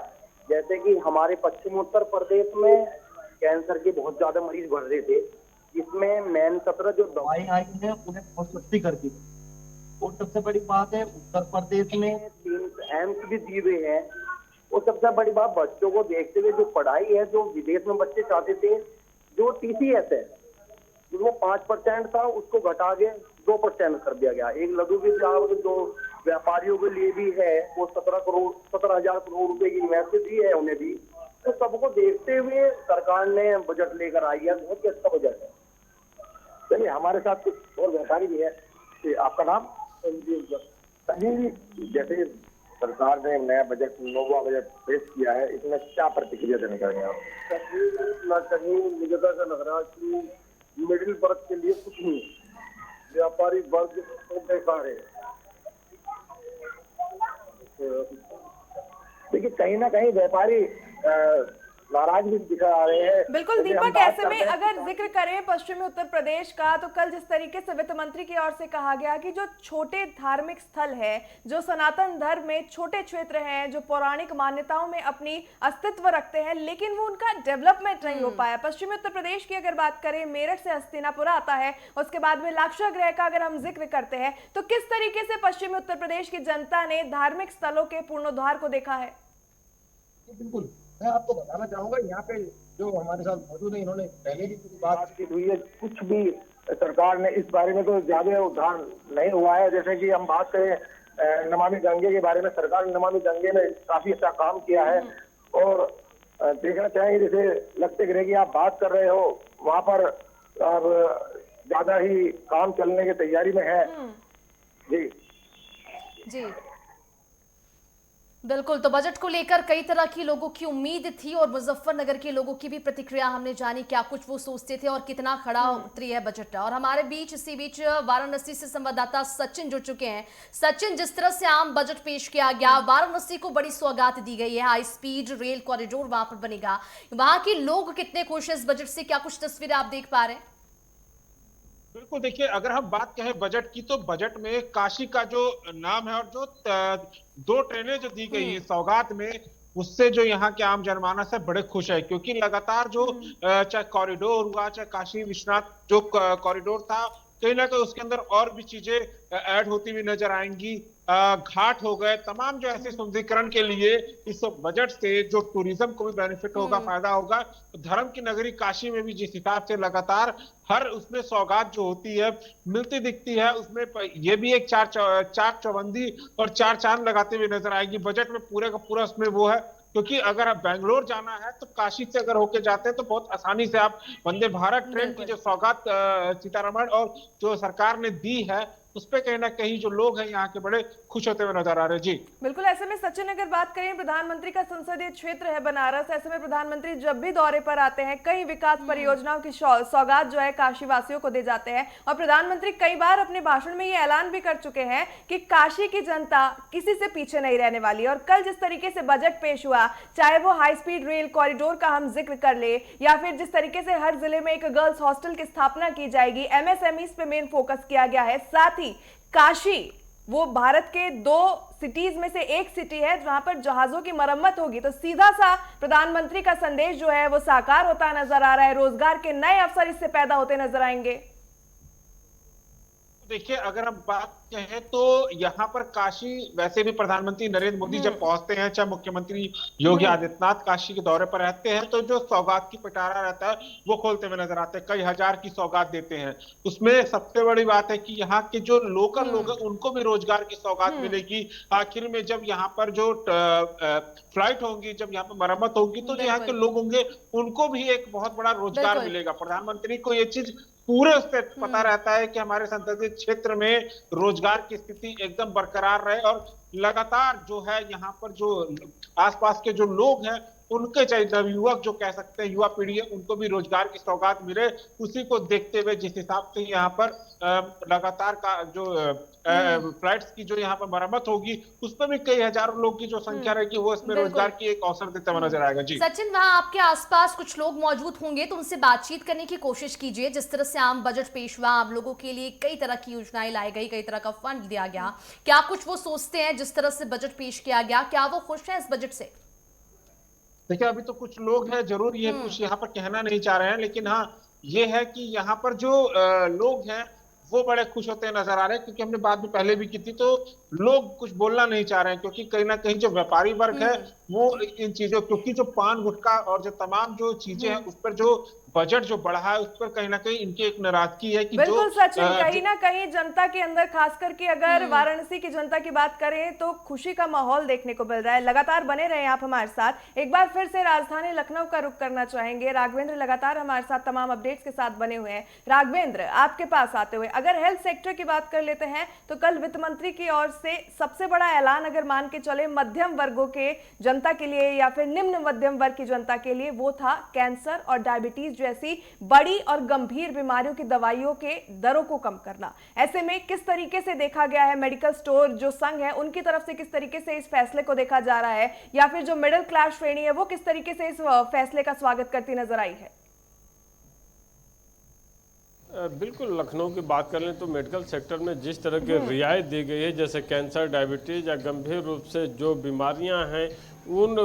जैसे कि हमारे पश्चिम उत्तर प्रदेश में कैंसर के बहुत ज्यादा मरीज बढ़ रहे थे, इसमें मेन 17 जो दवाई आई है उन्हें बहुत सस्ती कर दी। और सबसे बड़ी बात है, उत्तर प्रदेश में 3 एम्स भी दिए हुए हैं। और सबसे बड़ी बात, बच्चों को देखते हुए जो पढ़ाई है, जो विदेश में बच्चे चाहते थे, जो TCS है जो 5% था उसको घटा के 2% कर दिया गया। एक लघु विद्यालय जो व्यापारियों के लिए भी है, वो 17,000 करोड़ रुपए की इन्वेस्टमेंट दी है उन्हें भी। तो सबको देखते हुए सरकार ने बजट लेकर आई है, बहुत ही अच्छा बजट है। चलिए, हमारे साथ कुछ और व्यापारी भी है। आपका नाम? संजीव जी, जैसे सरकार ने नया बजट, नोवा बजट पेश किया है, इसमें क्या प्रतिक्रिया देने का है? कहीं मुझे ऐसा लग रहा है कि मिडिल वर्ग के लिए कुछ नहीं, व्यापारी वर्ग तो बेकार है। देखिए, कहीं ना कहीं व्यापारी नाराज भी दिखा रहे हैं। बिल्कुल दीपक, ऐसे में अगर जिक्र करें पश्चिमी उत्तर प्रदेश का, तो कल जिस तरीके से वित्त मंत्री की ओर से कहा गया कि जो छोटे धार्मिक स्थल है, जो सनातन धर्म में छोटे क्षेत्र हैं, जो पौराणिक मान्यताओं में अपनी अस्तित्व रखते हैं, लेकिन वो उनका डेवलपमेंट नहीं हो पाया। पश्चिमी उत्तर प्रदेश की अगर बात करें, मेरठ से हस्तिनापुर आता है, उसके बाद में लाक्षागृह का अगर हम जिक्र करते हैं, तो किस तरीके से पश्चिमी उत्तर प्रदेश की जनता ने धार्मिक स्थलों के पूर्णोद्धार को देखा है? बिल्कुल, मैं आपको बताना चाहूंगा, यहाँ पे जो हमारे साथ मौजूद है, इन्होंने पहले भी बात की हुई है। कुछ भी सरकार ने इस बारे में तो ज्यादा उद्धार नहीं हुआ है। जैसे कि हम बात करें नमामि गंगे के बारे में, सरकार ने नमामि गंगे में काफी अच्छा काम किया है। और देखना चाहेंगे, जैसे लक्षागृह की आप बात कर रहे हो, वहाँ पर अब ज्यादा ही काम चलने की तैयारी में है। जी जी बिल्कुल, तो बजट को लेकर कई तरह की लोगों की उम्मीद थी और मुजफ्फरनगर के लोगों की भी प्रतिक्रिया हमने जानी, क्या कुछ वो सोचते थे और कितना खड़ा उतरी है बजट। और हमारे बीच इसी बीच वाराणसी से संवाददाता सचिन जुड़ चुके हैं। सचिन, जिस तरह से आम बजट पेश किया गया, वाराणसी को बड़ी सौगात दी गई है, हाई स्पीड रेल कॉरिडोर वहां पर बनेगा, वहां के लोग कितने खुश है इस बजट से, क्या कुछ तस्वीरें आप देख पा रहे हैं? बिल्कुल, देखिए, अगर हम बात करें बजट की, तो बजट में काशी का जो नाम है और जो 2 ट्रेनें जो दी गई है सौगात में, उससे जो यहाँ के आम जनमानस है बड़े खुश है। क्योंकि लगातार जो चाहे कॉरिडोर हुआ, चाहे काशी विश्वनाथ जो कॉरिडोर था, कहीं ना कहीं उसके अंदर और भी चीजें ऐड होती हुई नजर आएंगी। घाट हो गए, तमाम जो ऐसे सुंदरीकरण के लिए इस बजट से जो टूरिज्म को भी बेनिफिट होगा, फायदा होगा। धर्म की नगरी काशी में भी जिस हिसाब से लगातार हर उसमें सौगात जो होती है मिलती दिखती है, उसमें ये भी एक चार चौबंदी और 4 चांद लगाते हुए नजर आएगी। बजट में पूरे का पूरा उसमें वो है, क्योंकि अगर आप बेंगलोर जाना है तो काशी से अगर होके जाते हैं तो बहुत आसानी से आप वंदे भारत ट्रेन की जो सौगात सीतारमण और जो सरकार ने दी है, उस पे कहीं ना कहीं जो लोग हैं यहाँ के बड़े खुश होते हुए नजर आ रहे हैं। जी बिल्कुल, ऐसे में सचिन, अगर बात करें, प्रधानमंत्री का संसदीय क्षेत्र है बनारस, ऐसे में प्रधानमंत्री जब भी दौरे पर आते हैं, कई विकास परियोजनाओं की सौगात जो है काशी वासियों को दे जाते हैं। और प्रधानमंत्री कई बार अपने भाषण में ये ऐलान भी कर चुके हैं कि काशी की जनता किसी से पीछे नहीं रहने वाली। और कल जिस तरीके से बजट पेश हुआ, चाहे वो हाई स्पीड रेल कॉरिडोर का हम जिक्र कर ले, या फिर जिस तरीके से हर जिले में एक गर्ल्स हॉस्टल की स्थापना की जाएगी, MSME पे मेन फोकस किया गया है। साथ ही काशी वो भारत के 2 सिटीज में से एक सिटी है जहां पर जहाजों की मरम्मत होगी। तो सीधा सा प्रधानमंत्री का संदेश जो है वो साकार होता नजर आ रहा है, रोजगार के नए अवसर इससे पैदा होते नजर आएंगे। देखिए, अगर हम बात कहें तो यहाँ पर काशी, वैसे भी प्रधानमंत्री नरेंद्र मोदी जब पहुंचते हैं, चाहे मुख्यमंत्री योगी आदित्यनाथ काशी के दौरे पर रहते हैं, तो जो सौगात की पिटारा रहता है वो खोलते हुए नजर आते हैं। कई हजार की सौगात देते हैं। उसमें सबसे बड़ी बात है कि यहाँ के जो लोकल लोग हैं उनको भी रोजगार की सौगात मिलेगी। आखिर में जब यहाँ पर जो फ्लाइट होंगी, जब यहाँ पर मरम्मत होगी, तो जो यहाँ के लोग होंगे उनको भी एक बहुत बड़ा रोजगार मिलेगा। प्रधानमंत्री को ये चीज पूरे उससे पता रहता है कि हमारे संसदीय क्षेत्र में रोजगार की स्थिति एकदम बरकरार रहे और लगातार जो है यहाँ पर जो आसपास के जो लोग हैं उनके चाहे युवक जो कह सकते हैं, युवा पीढ़ी है, उनको भी रोजगार की सौगात मिले, उसी को देखते हुए जिस हिसाब से यहाँ पर लगातार का जो फ्लाइट्स की जो यहाँ पर मरम्मत होगी, उसमें भी कई हजारों लोग की जो संख्या रहेगी, वो इसमें रोजगार की एक अवसर देता हुआ नजर आएगा। जी सचिन, वहां आपके आसपास कुछ लोग मौजूद होंगे तो उनसे बातचीत करने की कोशिश कीजिए। जिस तरह से आम बजट पेश हुआ, आम लोगों के लिए कई तरह की योजनाएं लाई गई, कई तरह का फंड दिया गया, क्या कुछ वो सोचते हैं जिस तरह से बजट पेश किया गया, क्या वो खुश हैं इस बजट से? देखिए, अभी तो कुछ लोग हैं, जरूर ये कुछ यहाँ पर कहना नहीं चाह रहे हैं, लेकिन हाँ ये है कि यहाँ पर जो लोग हैं वो बड़े खुश होते नजर आ रहे हैं, क्योंकि हमने बात भी पहले भी की थी, तो लोग कुछ बोलना नहीं चाह रहे हैं, क्योंकि कहीं ना कहीं जो व्यापारी वर्ग है वो इन चीजों, क्योंकि जो पान गुटखा और जो तमाम जो चीजें हैं उस पर जो बजट जो बढ़ा है, उस पर कहीं ना कहीं इनकी एक नाराजगी है कि बिल्कुल जो सचिन, कहीं ना कहीं जनता के अंदर, खास करके अगर वाराणसी की जनता की बात करें तो खुशी का माहौल देखने को मिल रहा है। लगातार बने रहे आप हमारे साथ। एक बार फिर से राजधानी लखनऊ का रुख करना चाहेंगे। राघवेंद्र लगातार हमारे साथ तमाम अपडेट्स के साथ बने हुए हैं। राघवेंद्र, आपके पास आते हुए अगर हेल्थ सेक्टर की बात कर लेते हैं तो कल वित्त मंत्री की ओर से सबसे बड़ा ऐलान अगर मान के चले मध्यम वर्गों के जनता के लिए या फिर निम्न मध्यम वर्ग की जनता के लिए, वो था कैंसर और डायबिटीज जैसी बड़ी और गंभीर बीमारियों की दवाइयों के दरों को कम करना। ऐसे में किस तरीके से देखा गया है, मेडिकल स्टोर जो संघ है उनकी तरफ से किस तरीके से इस फैसले को देखा जा रहा है, या फिर जो मिडिल क्लास श्रेणी है वो किस तरीके से इस फैसले का स्वागत करती नजर आई है? बिल्कुल, लखनऊ की बात कर लें तो मेडिकल सेक्टर में जिस तरह की रियायत दी गई है, जैसे कैंसर, डायबिटीज या गंभीर रूप से जो बीमारियां हैं, उन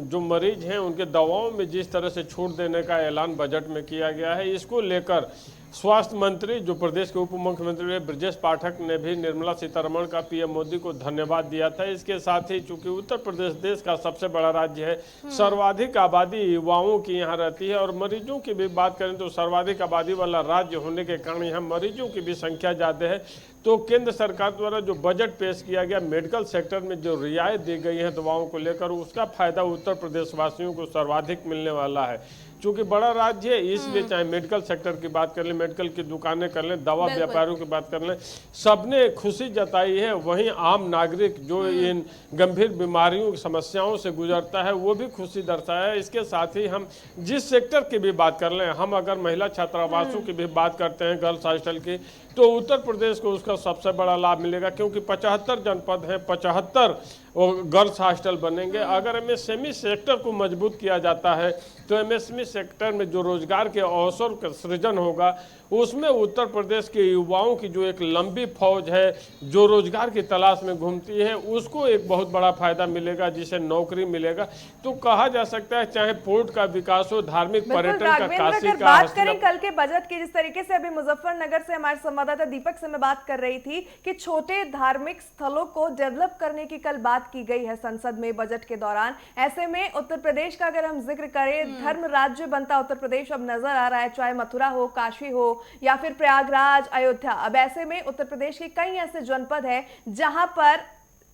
जो मरीज हैं उनके दवाओं में जिस तरह से छूट देने का ऐलान बजट में किया गया है, इसको लेकर स्वास्थ्य मंत्री जो प्रदेश के उप मुख्यमंत्री रहे ब्रजेश पाठक ने भी निर्मला सीतारमण का पीएम मोदी को धन्यवाद दिया था। इसके साथ ही चूंकि उत्तर प्रदेश देश का सबसे बड़ा राज्य है, सर्वाधिक आबादी युवाओं की यहाँ रहती है, और मरीजों की भी बात करें तो सर्वाधिक आबादी वाला राज्य होने के कारण यहाँ मरीजों की भी संख्या ज़्यादा है। तो केंद्र सरकार द्वारा जो बजट पेश किया गया, मेडिकल सेक्टर में जो रियायत दी गई है दवाओं को लेकर, उसका फायदा उत्तर प्रदेश वासियों को सर्वाधिक मिलने वाला है। चूंकि बड़ा राज्य है, इसलिए चाहे मेडिकल सेक्टर की बात कर लें, मेडिकल की दुकानें कर लें, दवा व्यापारियों की बात कर लें, सबने खुशी जताई है। वहीं आम नागरिक जो इन गंभीर बीमारियों की समस्याओं से गुजरता है वो भी खुशी दर्शाया है। इसके साथ ही हम जिस सेक्टर की भी बात कर लें, हम अगर महिला छात्रावासों की भी बात करते हैं, गर्ल्स हॉस्टल की, तो उत्तर प्रदेश को उसका सबसे बड़ा लाभ मिलेगा, क्योंकि 75 जनपद हैं, 75 गर्ल्स हॉस्टल बनेंगे। अगर एमएसएमई सेक्टर को मजबूत किया जाता है तो एमएसएमई सेक्टर में जो रोजगार के अवसर का सृजन होगा, उसमें उत्तर प्रदेश के युवाओं की जो एक लंबी फौज है जो रोजगार की तलाश में घूमती है, उसको एक बहुत बड़ा फायदा मिलेगा, जिसे नौकरी मिलेगा। तो कहा जा सकता है चाहे पोर्ट का विकास हो, धार्मिक पर्यटन का, काशी का, बात करें कल के बजट की, जिस तरीके से अभी मुजफ्फरनगर से हमारे संवाददाता दीपक से मैं बात कर रही थी कि छोटे धार्मिक स्थलों को डेवलप करने की कल बात की गई है संसद में बजट के दौरान। ऐसे में उत्तर प्रदेश का अगर हम जिक्र करें, धर्म राज्य बनता उत्तर प्रदेश अब नजर आ रहा है, चाहे मथुरा हो, काशी हो या फिर प्रयागराज, अयोध्या। अब ऐसे में उत्तर प्रदेश के कई ऐसे जनपद हैं जहां पर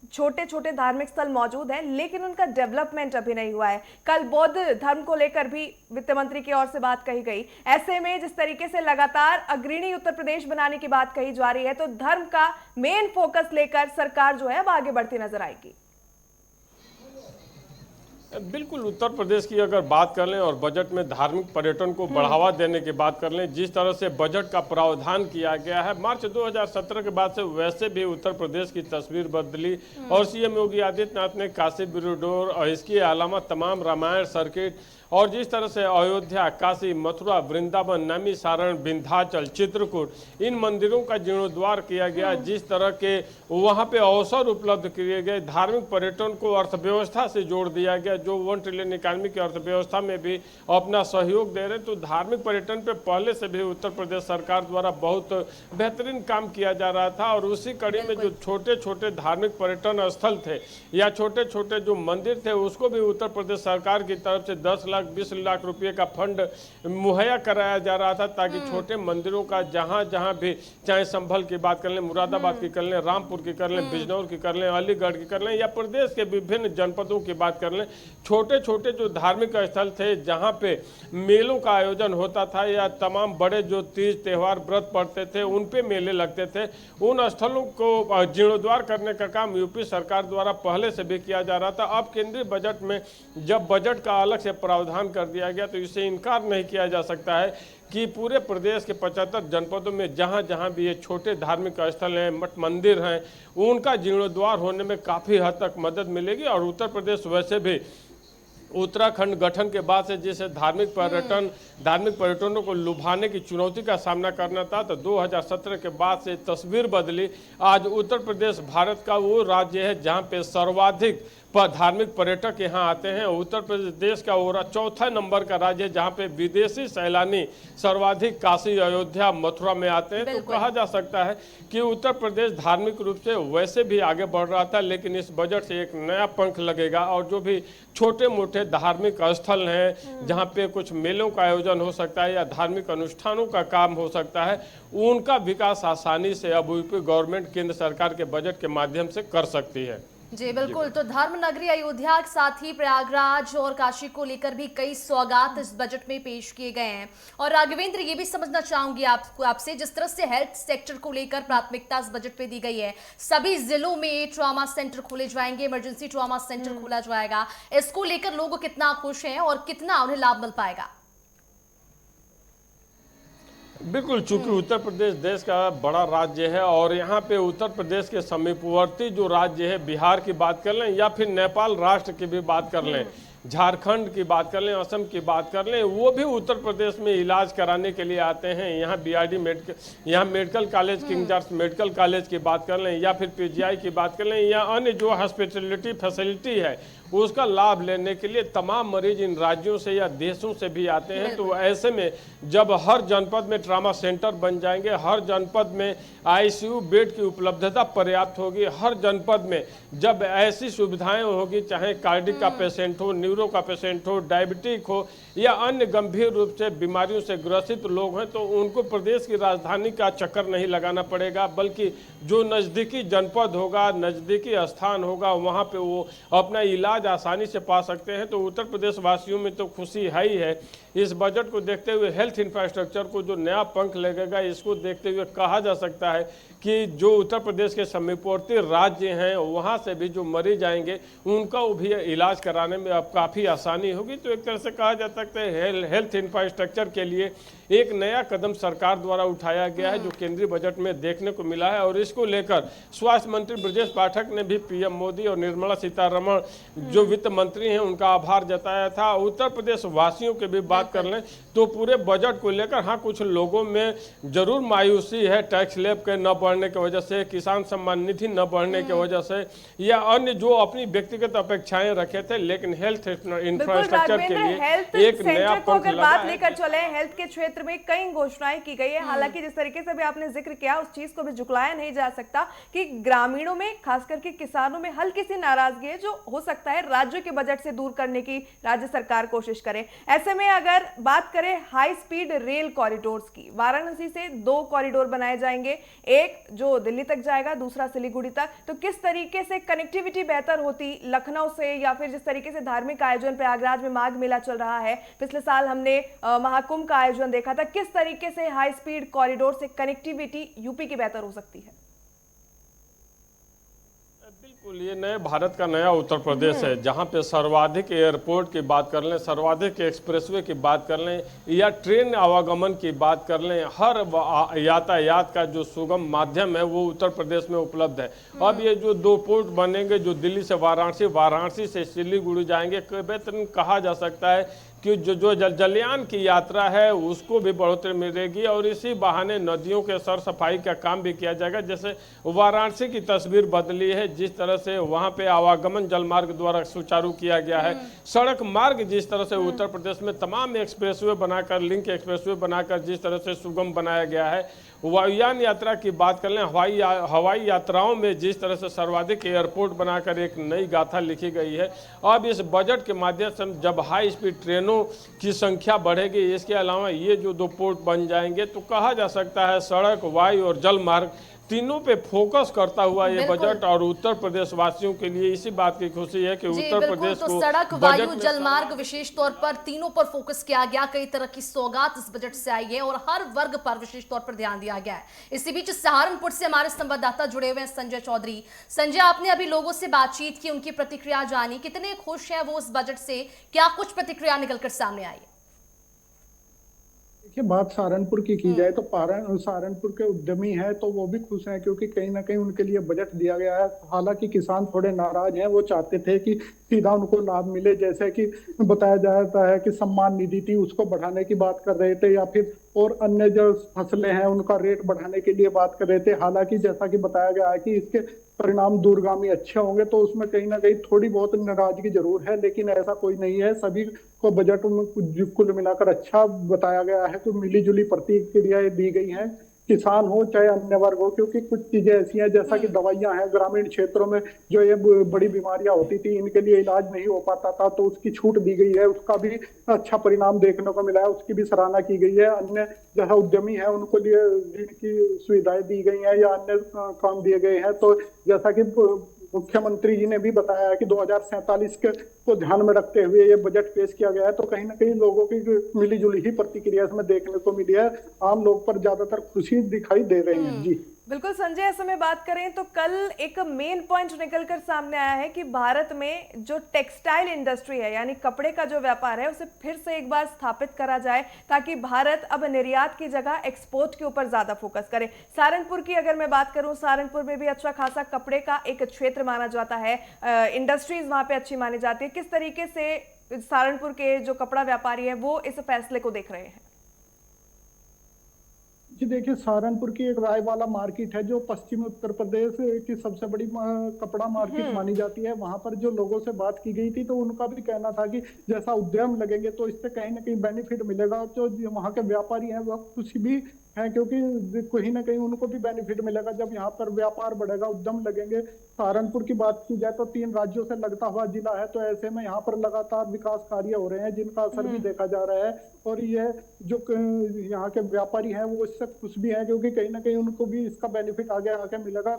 छोटे छोटे धार्मिक स्थल मौजूद हैं, लेकिन उनका डेवलपमेंट अभी नहीं हुआ है। कल बौद्ध धर्म को लेकर भी वित्त मंत्री की ओर से बात कही गई। ऐसे में जिस तरीके से लगातार अग्रणी उत्तर प्रदेश बनाने की बात कही जा रही है, तो धर्म का मेन फोकस लेकर सरकार जो है अब आगे बढ़ती नजर आएगी। बिल्कुल, उत्तर प्रदेश की अगर बात कर लें और बजट में धार्मिक पर्यटन को बढ़ावा देने की बात कर लें, जिस तरह से बजट का प्रावधान किया गया है, मार्च 2017 के बाद से वैसे भी उत्तर प्रदेश की तस्वीर बदली, और सीएम योगी आदित्यनाथ ने काशी कॉरिडोर और इसके अलावा तमाम रामायण सर्किट, और जिस तरह से अयोध्या, काशी, मथुरा, वृंदावन, नैमिषारण्य, विंध्याचल, चित्रकूट, इन मंदिरों का जीर्णोद्वार किया गया, जिस तरह के वहाँ पे अवसर उपलब्ध किए गए, धार्मिक पर्यटन को अर्थव्यवस्था से जोड़ दिया गया, जो 1 ट्रिलियन इकानमी की अर्थव्यवस्था में भी अपना सहयोग दे रहे हैं। तो धार्मिक पर्यटन पे पहले से भी उत्तर प्रदेश सरकार द्वारा बहुत बेहतरीन काम किया जा रहा था, और उसी कड़ी में जो छोटे छोटे धार्मिक पर्यटन स्थल थे या छोटे छोटे जो मंदिर थे, उसको भी उत्तर प्रदेश सरकार की तरफ से 10 लाख 20 लाख रुपए का फंड मुहैया कराया जा रहा था, ताकि छोटे मंदिरों का जहां जहां भी, चाहे संभल की बात कर लें, मुरादाबाद की कर लें, रामपुर की कर लें, बिजनौर की कर लें, अलीगढ़ की कर लें, या प्रदेश के विभिन्न जनपदों की बात कर लें, छोटे छोटे जो धार्मिक स्थल थे जहाँ पे मेलों का आयोजन होता था या तमाम बड़े जो तीज त्यौहार व्रत पड़ते थे उन पे मेले लगते थे, उन स्थलों को जीर्णोद्धार करने का काम यूपी सरकार द्वारा पहले से भी किया जा रहा था। अब केंद्रीय बजट में जब बजट का अलग से प्रावधान कर दिया गया तो इसे इनकार नहीं किया जा सकता है कि पूरे प्रदेश के 75 जनपदों में जहां जहां भी ये छोटे धार्मिक स्थल हैं, मठ मंदिर हैं, उनका जीर्णोद्धार होने में काफ़ी हद तक मदद मिलेगी। और उत्तर प्रदेश वैसे भी उत्तराखंड गठन के बाद से जिसे धार्मिक पर्यटनों को लुभाने की चुनौती का सामना करना था, तो 2017 के बाद से तस्वीर बदली। आज उत्तर प्रदेश भारत का वो राज्य है जहां पे सर्वाधिक धार्मिक पर्यटक यहाँ आते हैं। उत्तर प्रदेश देश का वो चौथा नंबर का राज्य है जहाँ पे विदेशी सैलानी सर्वाधिक काशी, अयोध्या, मथुरा में आते हैं। तो कहा जा सकता है कि उत्तर प्रदेश धार्मिक रूप से वैसे भी आगे बढ़ रहा था, लेकिन इस बजट से एक नया पंख लगेगा और जो भी छोटे मोटे धार्मिक स्थल हैं जहाँ पे कुछ मेलों का आयोजन हो सकता है या धार्मिक अनुष्ठानों का काम हो सकता है, उनका विकास आसानी से अब यूपी गवर्नमेंट केंद्र सरकार के बजट के माध्यम से कर सकती है। जी बिल्कुल। तो धर्म नगरी अयोध्या के साथ ही प्रयागराज और काशी को लेकर भी कई सौगात इस बजट में पेश किए गए हैं। और राघवेंद्र, ये भी समझना चाहूंगी आपसे, जिस तरह से हेल्थ सेक्टर को लेकर प्राथमिकता इस बजट पे दी गई है, सभी जिलों में ट्रॉमा सेंटर खोले जाएंगे, इमरजेंसी ट्रॉमा सेंटर खोला जाएगा, इसको लेकर लोग कितना खुश हैं और कितना उन्हें लाभ मिल पाएगा? बिल्कुल, चूंकि उत्तर प्रदेश देश का बड़ा राज्य है और यहाँ पे उत्तर प्रदेश के समीपवर्ती जो राज्य है, बिहार की बात कर लें या फिर नेपाल राष्ट्र की भी बात कर लें, झारखंड की बात कर लें, असम की बात कर लें, वो भी उत्तर प्रदेश में इलाज कराने के लिए आते हैं। यहाँ BRD medical college, king George medical college की बात कर लें या फिर पीजीआई की बात कर लें या अन्य जो हॉस्पिटलिटी फैसिलिटी है उसका लाभ लेने के लिए तमाम मरीज इन राज्यों से या देशों से भी आते हैं। तो ऐसे में जब हर जनपद में ट्रामा सेंटर बन जाएंगे, हर जनपद में आईसीयू बेड की उपलब्धता पर्याप्त होगी, हर जनपद में जब ऐसी सुविधाएं होगी, चाहे कार्डिक का पेशेंट हो, न्यूरो का पेशेंट हो, डायबिटिक हो या अन्य गंभीर रूप से बीमारियों से ग्रसित लोग हैं, तो उनको प्रदेश की राजधानी का चक्कर नहीं लगाना पड़ेगा, बल्कि जो नज़दीकी जनपद होगा, नज़दीकी स्थान होगा, वहाँ पे वो अपना इलाज आसानी से पा सकते हैं। तो उत्तर प्रदेश वासियों में तो खुशी है ही है। इस बजट को देखते हुए हेल्थ इंफ्रास्ट्रक्चर को जो नया पंख लगेगा, इसको देखते हुए कहा जा सकता है कि जो उत्तर प्रदेश के समीपवर्ती राज्य हैं वहाँ से भी जो मरीज आएंगे उनका भी इलाज कराने में अब काफ़ी आसानी होगी। तो एक तरह से कहा जा सकता है हेल्थ इंफ्रास्ट्रक्चर के लिए एक नया कदम सरकार द्वारा उठाया गया है, जो केंद्रीय बजट में देखने को मिला है। और इसको लेकर स्वास्थ्य मंत्री ब्रजेश पाठक ने भी पीएम मोदी और निर्मला सीतारमण जो वित्त मंत्री हैं उनका आभार जताया था। उत्तर प्रदेश वासियों के भी बात कर लें तो पूरे बजट को लेकर हाँ कुछ लोगों में जरूर मायूसी है, टैक्स स्लैब के न बढ़ने की वजह से, किसान सम्मान निधि न बढ़ने की वजह से या अन्य जो अपनी व्यक्तिगत अपेक्षाएं रखे थे, लेकिन हेल्थ इंफ्रास्ट्रक्चर के लिए एक नया पंख लगा है। लेकर चले हेल्थ के क्षेत्र में कई घोषणाएं की गई है। हालांकि जिस तरीके से भी आपने जिक्र किया उस चीज को भी झुकलाया नहीं जा सकता कि ग्रामीणों में खास करके किसानों में हल्की सी नाराजगी है, जो हो सकता है राज्य के बजट से दूर करने की राज्य सरकार कोशिश करे। ऐसे में अगर बात करें हाई स्पीड रेल कॉरिडोर्स की, वाराणसी से 2 कॉरिडोर बनाए जाएंगे, एक जो दिल्ली तक जाएगा, दूसरा सिलीगुड़ी तक। तो किस तरीके से कनेक्टिविटी बेहतर होती लखनऊ से, या फिर जिस तरीके से धार्मिक आयोजन प्रयागराज में माघ मेला चल रहा है, पिछले साल हमने महाकुंभ का आयोजन देखा था, किस तरीके से हाई स्पीड कॉरिडोर से कनेक्टिविटी यूपी की बेहतर हो सकती है? बिल्कुल, ये नए भारत का नया उत्तर प्रदेश है जहाँ पे सर्वाधिक एयरपोर्ट की बात कर लें, सर्वाधिक एक्सप्रेसवे की बात कर लें या ट्रेन आवागमन की बात कर लें, हर यातायात का जो सुगम माध्यम है वो उत्तर प्रदेश में उपलब्ध है। अब ये जो 2 पोर्ट बनेंगे जो दिल्ली से वाराणसी, वाराणसी से सिलीगुड़ी जाएंगे, बेहतरीन कहा जा सकता है कि जो जलयान की यात्रा है उसको भी बढ़ोतरी मिलेगी और इसी बहाने नदियों के सर सफाई का काम भी किया जाएगा। जैसे वाराणसी की तस्वीर बदली है, जिस तरह से वहाँ पे आवागमन जलमार्ग द्वारा सुचारू किया गया है, सड़क मार्ग जिस तरह से उत्तर प्रदेश में तमाम एक्सप्रेसवे बनाकर, लिंक एक्सप्रेसवे बनाकर जिस तरह से सुगम बनाया गया है, वायुयान यात्रा की बात कर लें, हवाई यात्राओं में जिस तरह से सर्वाधिक एयरपोर्ट बनाकर एक नई गाथा लिखी गई है। अब इस बजट के माध्यम से जब हाई स्पीड ट्रेनों की संख्या बढ़ेगी, इसके अलावा ये जो 2 पोर्ट बन जाएंगे, तो कहा जा सकता है सड़क, वायु और जल मार्ग तीनों पे फोकस करता हुआ ये बिल्कुल। बजट और उत्तर प्रदेश वासियों के लिए इसी बात की खुशी है कि जी उत्तर बिल्कुल, प्रदेश तो को सड़क, बजट वायु, में जलमार्ग विशेष तौर पर तीनों पर फोकस किया गया। कई तरह की सौगात इस बजट से आई है और हर वर्ग पर विशेष तौर पर ध्यान दिया गया है। इसी बीच सहारनपुर से हमारे संवाददाता जुड़े हुए हैं संजय चौधरी। संजय, आपने अभी लोगों से बातचीत की, उनकी प्रतिक्रिया जानी, कितने खुश हैं वो इस बजट से? क्या कुछ प्रतिक्रिया निकलकर सामने आई है? देखिए, बात सहारनपुर की जाए तो सहारनपुर के उद्यमी हैं तो वो भी खुश हैं, क्योंकि कहीं ना कहीं उनके लिए बजट दिया गया है। हालांकि किसान थोड़े नाराज हैं, वो चाहते थे कि सीधा उनको लाभ मिले, जैसे कि बताया जाता है कि सम्मान निधि थी उसको बढ़ाने की बात कर रहे थे, या फिर और अन्य जो फसलें हैं उनका रेट बढ़ाने के लिए बात कर रहे थे। हालांकि जैसा कि बताया गया है कि इसके परिणाम दूरगामी अच्छे होंगे, तो उसमें कहीं ना कहीं थोड़ी बहुत नाराजगी जरूर है, लेकिन ऐसा कोई नहीं है। सभी को बजट में कुल मिलाकर अच्छा बताया गया है, तो मिली जुली प्रतिक्रियाएं दी गई हैं, किसान हो चाहे अन्य वर्ग हो, क्योंकि कुछ चीजें ऐसी हैं जैसा कि दवाइयां हैं, ग्रामीण क्षेत्रों में जो ये बड़ी बीमारियां होती थी इनके लिए इलाज नहीं हो पाता था, तो उसकी छूट दी गई है, उसका भी अच्छा परिणाम देखने को मिला है, उसकी भी सराहना की गई है। अन्य जैसा उद्यमी है उनको लिए ऋण की सुविधाएं दी गई हैं या अन्य काम दिए गए हैं। तो जैसा कि मुख्यमंत्री जी ने भी बताया है कि 2047 को ध्यान में रखते हुए ये बजट पेश किया गया है, तो कहीं ना कहीं लोगों की मिलीजुली ही प्रतिक्रिया इसमें देखने को मिली है। आम लोग पर ज्यादातर खुशी दिखाई दे रही है। जी बिल्कुल संजय, ऐसे में बात करें तो कल एक मेन पॉइंट निकलकर सामने आया है कि भारत में जो टेक्सटाइल इंडस्ट्री है, यानी कपड़े का जो व्यापार है, उसे फिर से एक बार स्थापित करा जाए, ताकि भारत अब निर्यात की जगह एक्सपोर्ट के ऊपर ज्यादा फोकस करे। सहारनपुर की अगर मैं बात करूं, सहारनपुर में भी अच्छा खासा कपड़े का एक क्षेत्र माना जाता है, इंडस्ट्रीज वहां पे अच्छी मानी जाती है। किस तरीके से सहारनपुर के जो कपड़ा व्यापारी है वो इस फैसले को देख रहे हैं? जी देखिए, सहारनपुर की एक राय वाला मार्केट है जो पश्चिमी उत्तर प्रदेश की सबसे बड़ी कपड़ा मार्केट मानी जाती है। वहां पर जो लोगों से बात की गई थी तो उनका भी कहना था कि जैसा उद्यम लगेंगे तो इससे कहीं ना कहीं बेनिफिट मिलेगा। तो वहाँ के व्यापारी हैं वह खुश भी है, क्योंकि कहीं ना कहीं उनको भी बेनिफिट मिलेगा जब यहाँ पर व्यापार बढ़ेगा, उद्यम लगेंगे। सहारनपुर की बात की जाए तो 3 राज्यों से लगता हुआ जिला है, तो ऐसे में यहाँ पर लगातार विकास कार्य हो रहे हैं जिनका असर भी देखा जा रहा है। और यह जो यहाँ के व्यापारी हैं वो इससे खुश भी है, क्योंकि कहीं ना कहीं उनको भी इसका बेनिफिट आगे आके मिलेगा।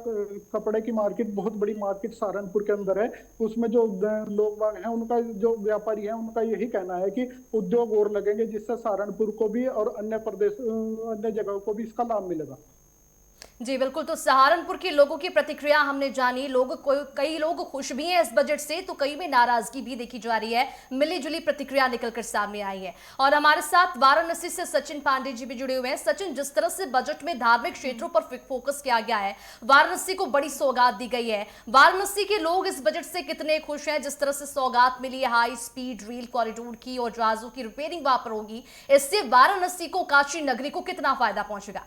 कपड़े की मार्केट बहुत बड़ी मार्केट सहारनपुर के अंदर है, उसमें जो लोग बाग हैं उनका, जो व्यापारी हैं उनका यही कहना है कि उद्योग और लगेंगे, जिससे सहारनपुर को भी और अन्य प्रदेश अन्य जगहों को भी इसका लाभ मिलेगा। जी बिल्कुल, तो सहारनपुर के लोगों की प्रतिक्रिया हमने जानी। कई लोग खुश भी हैं इस बजट से, तो कई में नाराजगी भी देखी जा रही है। मिली जुली प्रतिक्रिया निकलकर सामने आई है। और हमारे साथ वाराणसी से सचिन पांडे जी भी जुड़े हुए हैं। सचिन, जिस तरह से बजट में धार्मिक क्षेत्रों पर फोकस किया गया है, वाराणसी को बड़ी सौगात दी गई है, वाराणसी के लोग इस बजट से कितने खुश हैं? जिस तरह से सौगात मिली है हाई स्पीड रेल कॉरिडोर की और जहाजों की रिपेयरिंग वहां पर होगी, इससे वाराणसी को, काशी नगरी को कितना फायदा पहुंचेगा?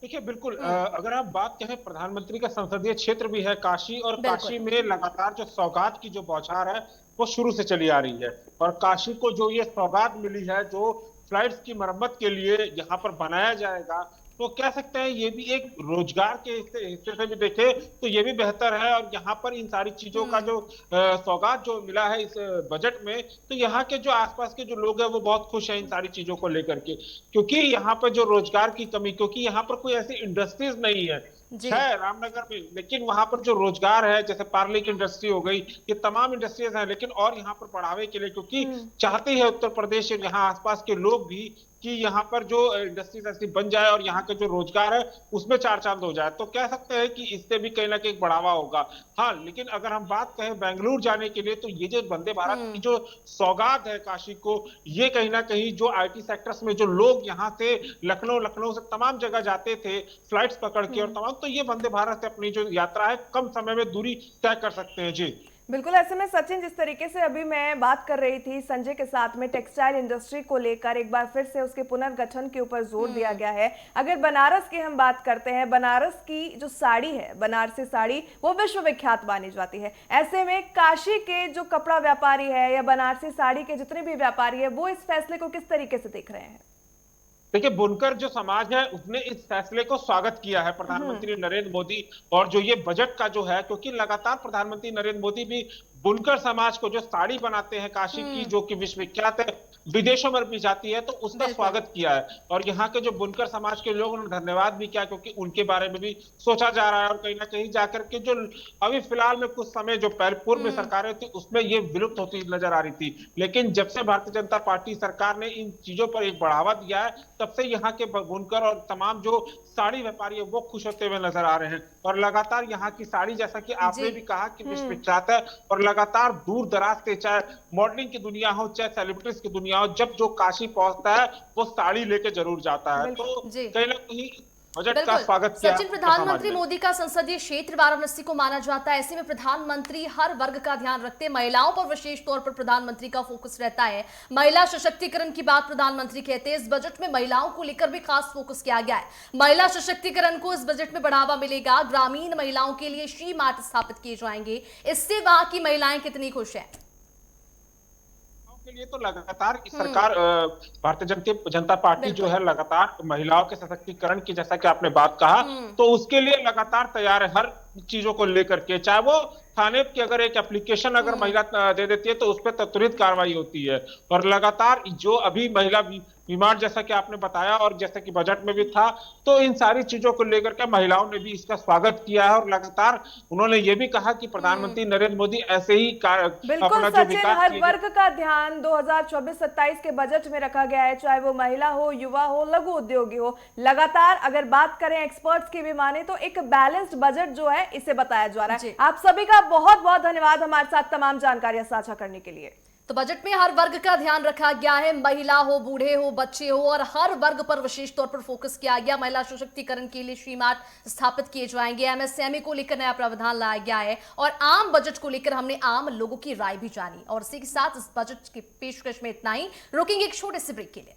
देखिए बिल्कुल, अगर आप बात करें, प्रधानमंत्री का संसदीय क्षेत्र भी है काशी, और काशी में लगातार जो सौगात की जो बौछार है वो शुरू से चली आ रही है। और काशी को जो ये सौगात मिली है, जो फ्लाइट्स की मरम्मत के लिए यहाँ पर बनाया जाएगा, तो कह सकते हैं ये भी एक रोजगार के हिस्से से भी देखे तो ये भी बेहतर है। और यहाँ पर इन सारी चीजों का जो सौगात जो मिला है इस बजट में, तो यहाँ के जो आसपास के जो लोग हैं वो बहुत खुश हैं इन सारी चीजों को लेकर के, क्योंकि यहाँ पर जो रोजगार की कमी, क्योंकि यहाँ पर कोई ऐसी इंडस्ट्रीज नहीं है रामनगर में, लेकिन वहां पर जो रोजगार है, जैसे पार्ले की इंडस्ट्री हो गई, ये तमाम इंडस्ट्रीज हैं, लेकिन और यहाँ पर बढ़ावे के लिए, क्योंकि चाहते हैं उत्तर प्रदेश और यहाँ आसपास के लोग भी कि यहाँ पर जो इंडस्ट्रीज ऐसी बन जाए और यहाँ के जो रोजगार है उसमें 4 चांद हो जाए, तो कह सकते हैं कि इससे भी कहीं ना कहीं बढ़ावा होगा। हाँ, लेकिन अगर हम बात करें बेंगलुरु जाने के लिए, तो ये जो वंदे भारत की जो सौगात है काशी को, ये कहीं ना कहीं जो IT सेक्टर्स में जो लोग यहाँ से लखनऊ से तमाम जगह जाते थे फ्लाइट्स पकड़ के और तमाम, तो ये वंदे भारत से अपनी जो यात्रा है कम समय में दूरी तय कर सकते हैं। जी बिल्कुल, ऐसे में सचिन, जिस तरीके से अभी मैं बात कर रही थी संजय के साथ में, टेक्सटाइल इंडस्ट्री को लेकर एक बार फिर से उसके पुनर्गठन के ऊपर जोर दिया गया है। अगर बनारस की हम बात करते हैं, बनारस की जो साड़ी है, बनारसी साड़ी, वो विश्व विख्यात मानी जाती है। ऐसे में काशी के जो कपड़ा व्यापारी है या बनारसी साड़ी के जितने भी व्यापारी है, वो इस फैसले को किस तरीके से देख रहे हैं? देखिए, बुनकर जो समाज है उसने इस फैसले को स्वागत किया है प्रधानमंत्री नरेंद्र मोदी, और जो ये बजट का जो है, क्योंकि लगातार प्रधानमंत्री नरेंद्र मोदी भी बुनकर समाज को जो साड़ी बनाते हैं काशी की, जो कि विश्वविख्यात है, विदेशों में भी जाती है, तो उसका स्वागत किया है। और यहाँ के जो बुनकर समाज के लोग उन्होंने धन्यवाद भी किया, क्योंकि उनके बारे में भी सोचा जा रहा है। और कहीं ना कहीं जाकर के जो अभी फिलहाल में कुछ समय जो पहले पूर्व में सरकारें थी उसमें ये विलुप्त होती नजर आ रही थी, लेकिन जब से भारतीय जनता पार्टी सरकार ने इन चीजों पर एक बढ़ावा दिया है, तब से यहाँ के बुनकर और तमाम जो साड़ी व्यापारी है वो खुश होते हुए नजर आ रहे हैं। और लगातार यहाँ की साड़ी, जैसा कि आपने भी कहा कि विश्वविख्यात है, और लगातार दूर दराज से, चाहे मॉडलिंग की दुनिया हो, चाहे सेलिब्रिटीज की दुनिया हो, जब जो काशी पहुंचता है वो साड़ी लेके जरूर जाता है। तो कहीं ना कहीं बजट का स्वागत किया। सचिन, प्रधानमंत्री मोदी का संसदीय क्षेत्र वाराणसी को माना जाता है। ऐसे में प्रधानमंत्री हर वर्ग का ध्यान रखते हैं। महिलाओं पर विशेष तौर पर प्रधानमंत्री का फोकस रहता है। महिला सशक्तिकरण की बात प्रधानमंत्री कहते हैं। इस बजट में महिलाओं को लेकर भी खास फोकस किया गया है। महिला सशक्तिकरण को इस बजट में बढ़ावा मिलेगा। ग्रामीण महिलाओं के लिए शी मार्ट स्थापित किए जाएंगे। इससे वहां की महिलाएं कितनी खुश हैं? के लिए तो लगातार इस सरकार भारतीय जनता पार्टी जो है लगातार महिलाओं के सशक्तिकरण की, जैसा कि आपने बात कहा, तो उसके लिए लगातार तैयार है हर चीजों को लेकर के। चाहे वो थाने की अगर एक एप्लीकेशन अगर महिला दे देती है तो उस पर त्वरित कार्रवाई होती है। और लगातार जो अभी महिला बीमार, जैसा कि आपने बताया और जैसा कि बजट में भी था, तो इन सारी चीजों को लेकर के महिलाओं ने भी इसका स्वागत किया है। और लगातार उन्होंने ये भी कहा कि प्रधानमंत्री नरेंद्र मोदी ऐसे ही बिल्कुल सचिन, हर वर्ग का ध्यान 2024-27 के बजट में रखा गया है, चाहे वो महिला हो, युवा हो, लघु उद्योगी हो। लगातार अगर बात करें एक्सपर्ट्स की भी माने तो एक बैलेंस्ड बजट जो है इसे बताया जा रहा है। आप सभी का बहुत बहुत धन्यवाद हमारे साथ तमाम जानकारियां साझा करने के लिए। तो बजट में हर वर्ग का ध्यान रखा गया है। महिला हो, बूढ़े हो, बच्चे हो, और हर वर्ग पर विशेष तौर पर फोकस किया गया। महिला सशक्तिकरण के लिए शी मार्ट स्थापित किए जाएंगे। एमएसएमई को लेकर नया प्रावधान लाया गया है। और आम बजट को लेकर हमने आम लोगों की राय भी जानी। और इसी के साथ इस बजट की पेशकश में इतना ही। रुकेंगे एक छोटे से ब्रेक के लिए।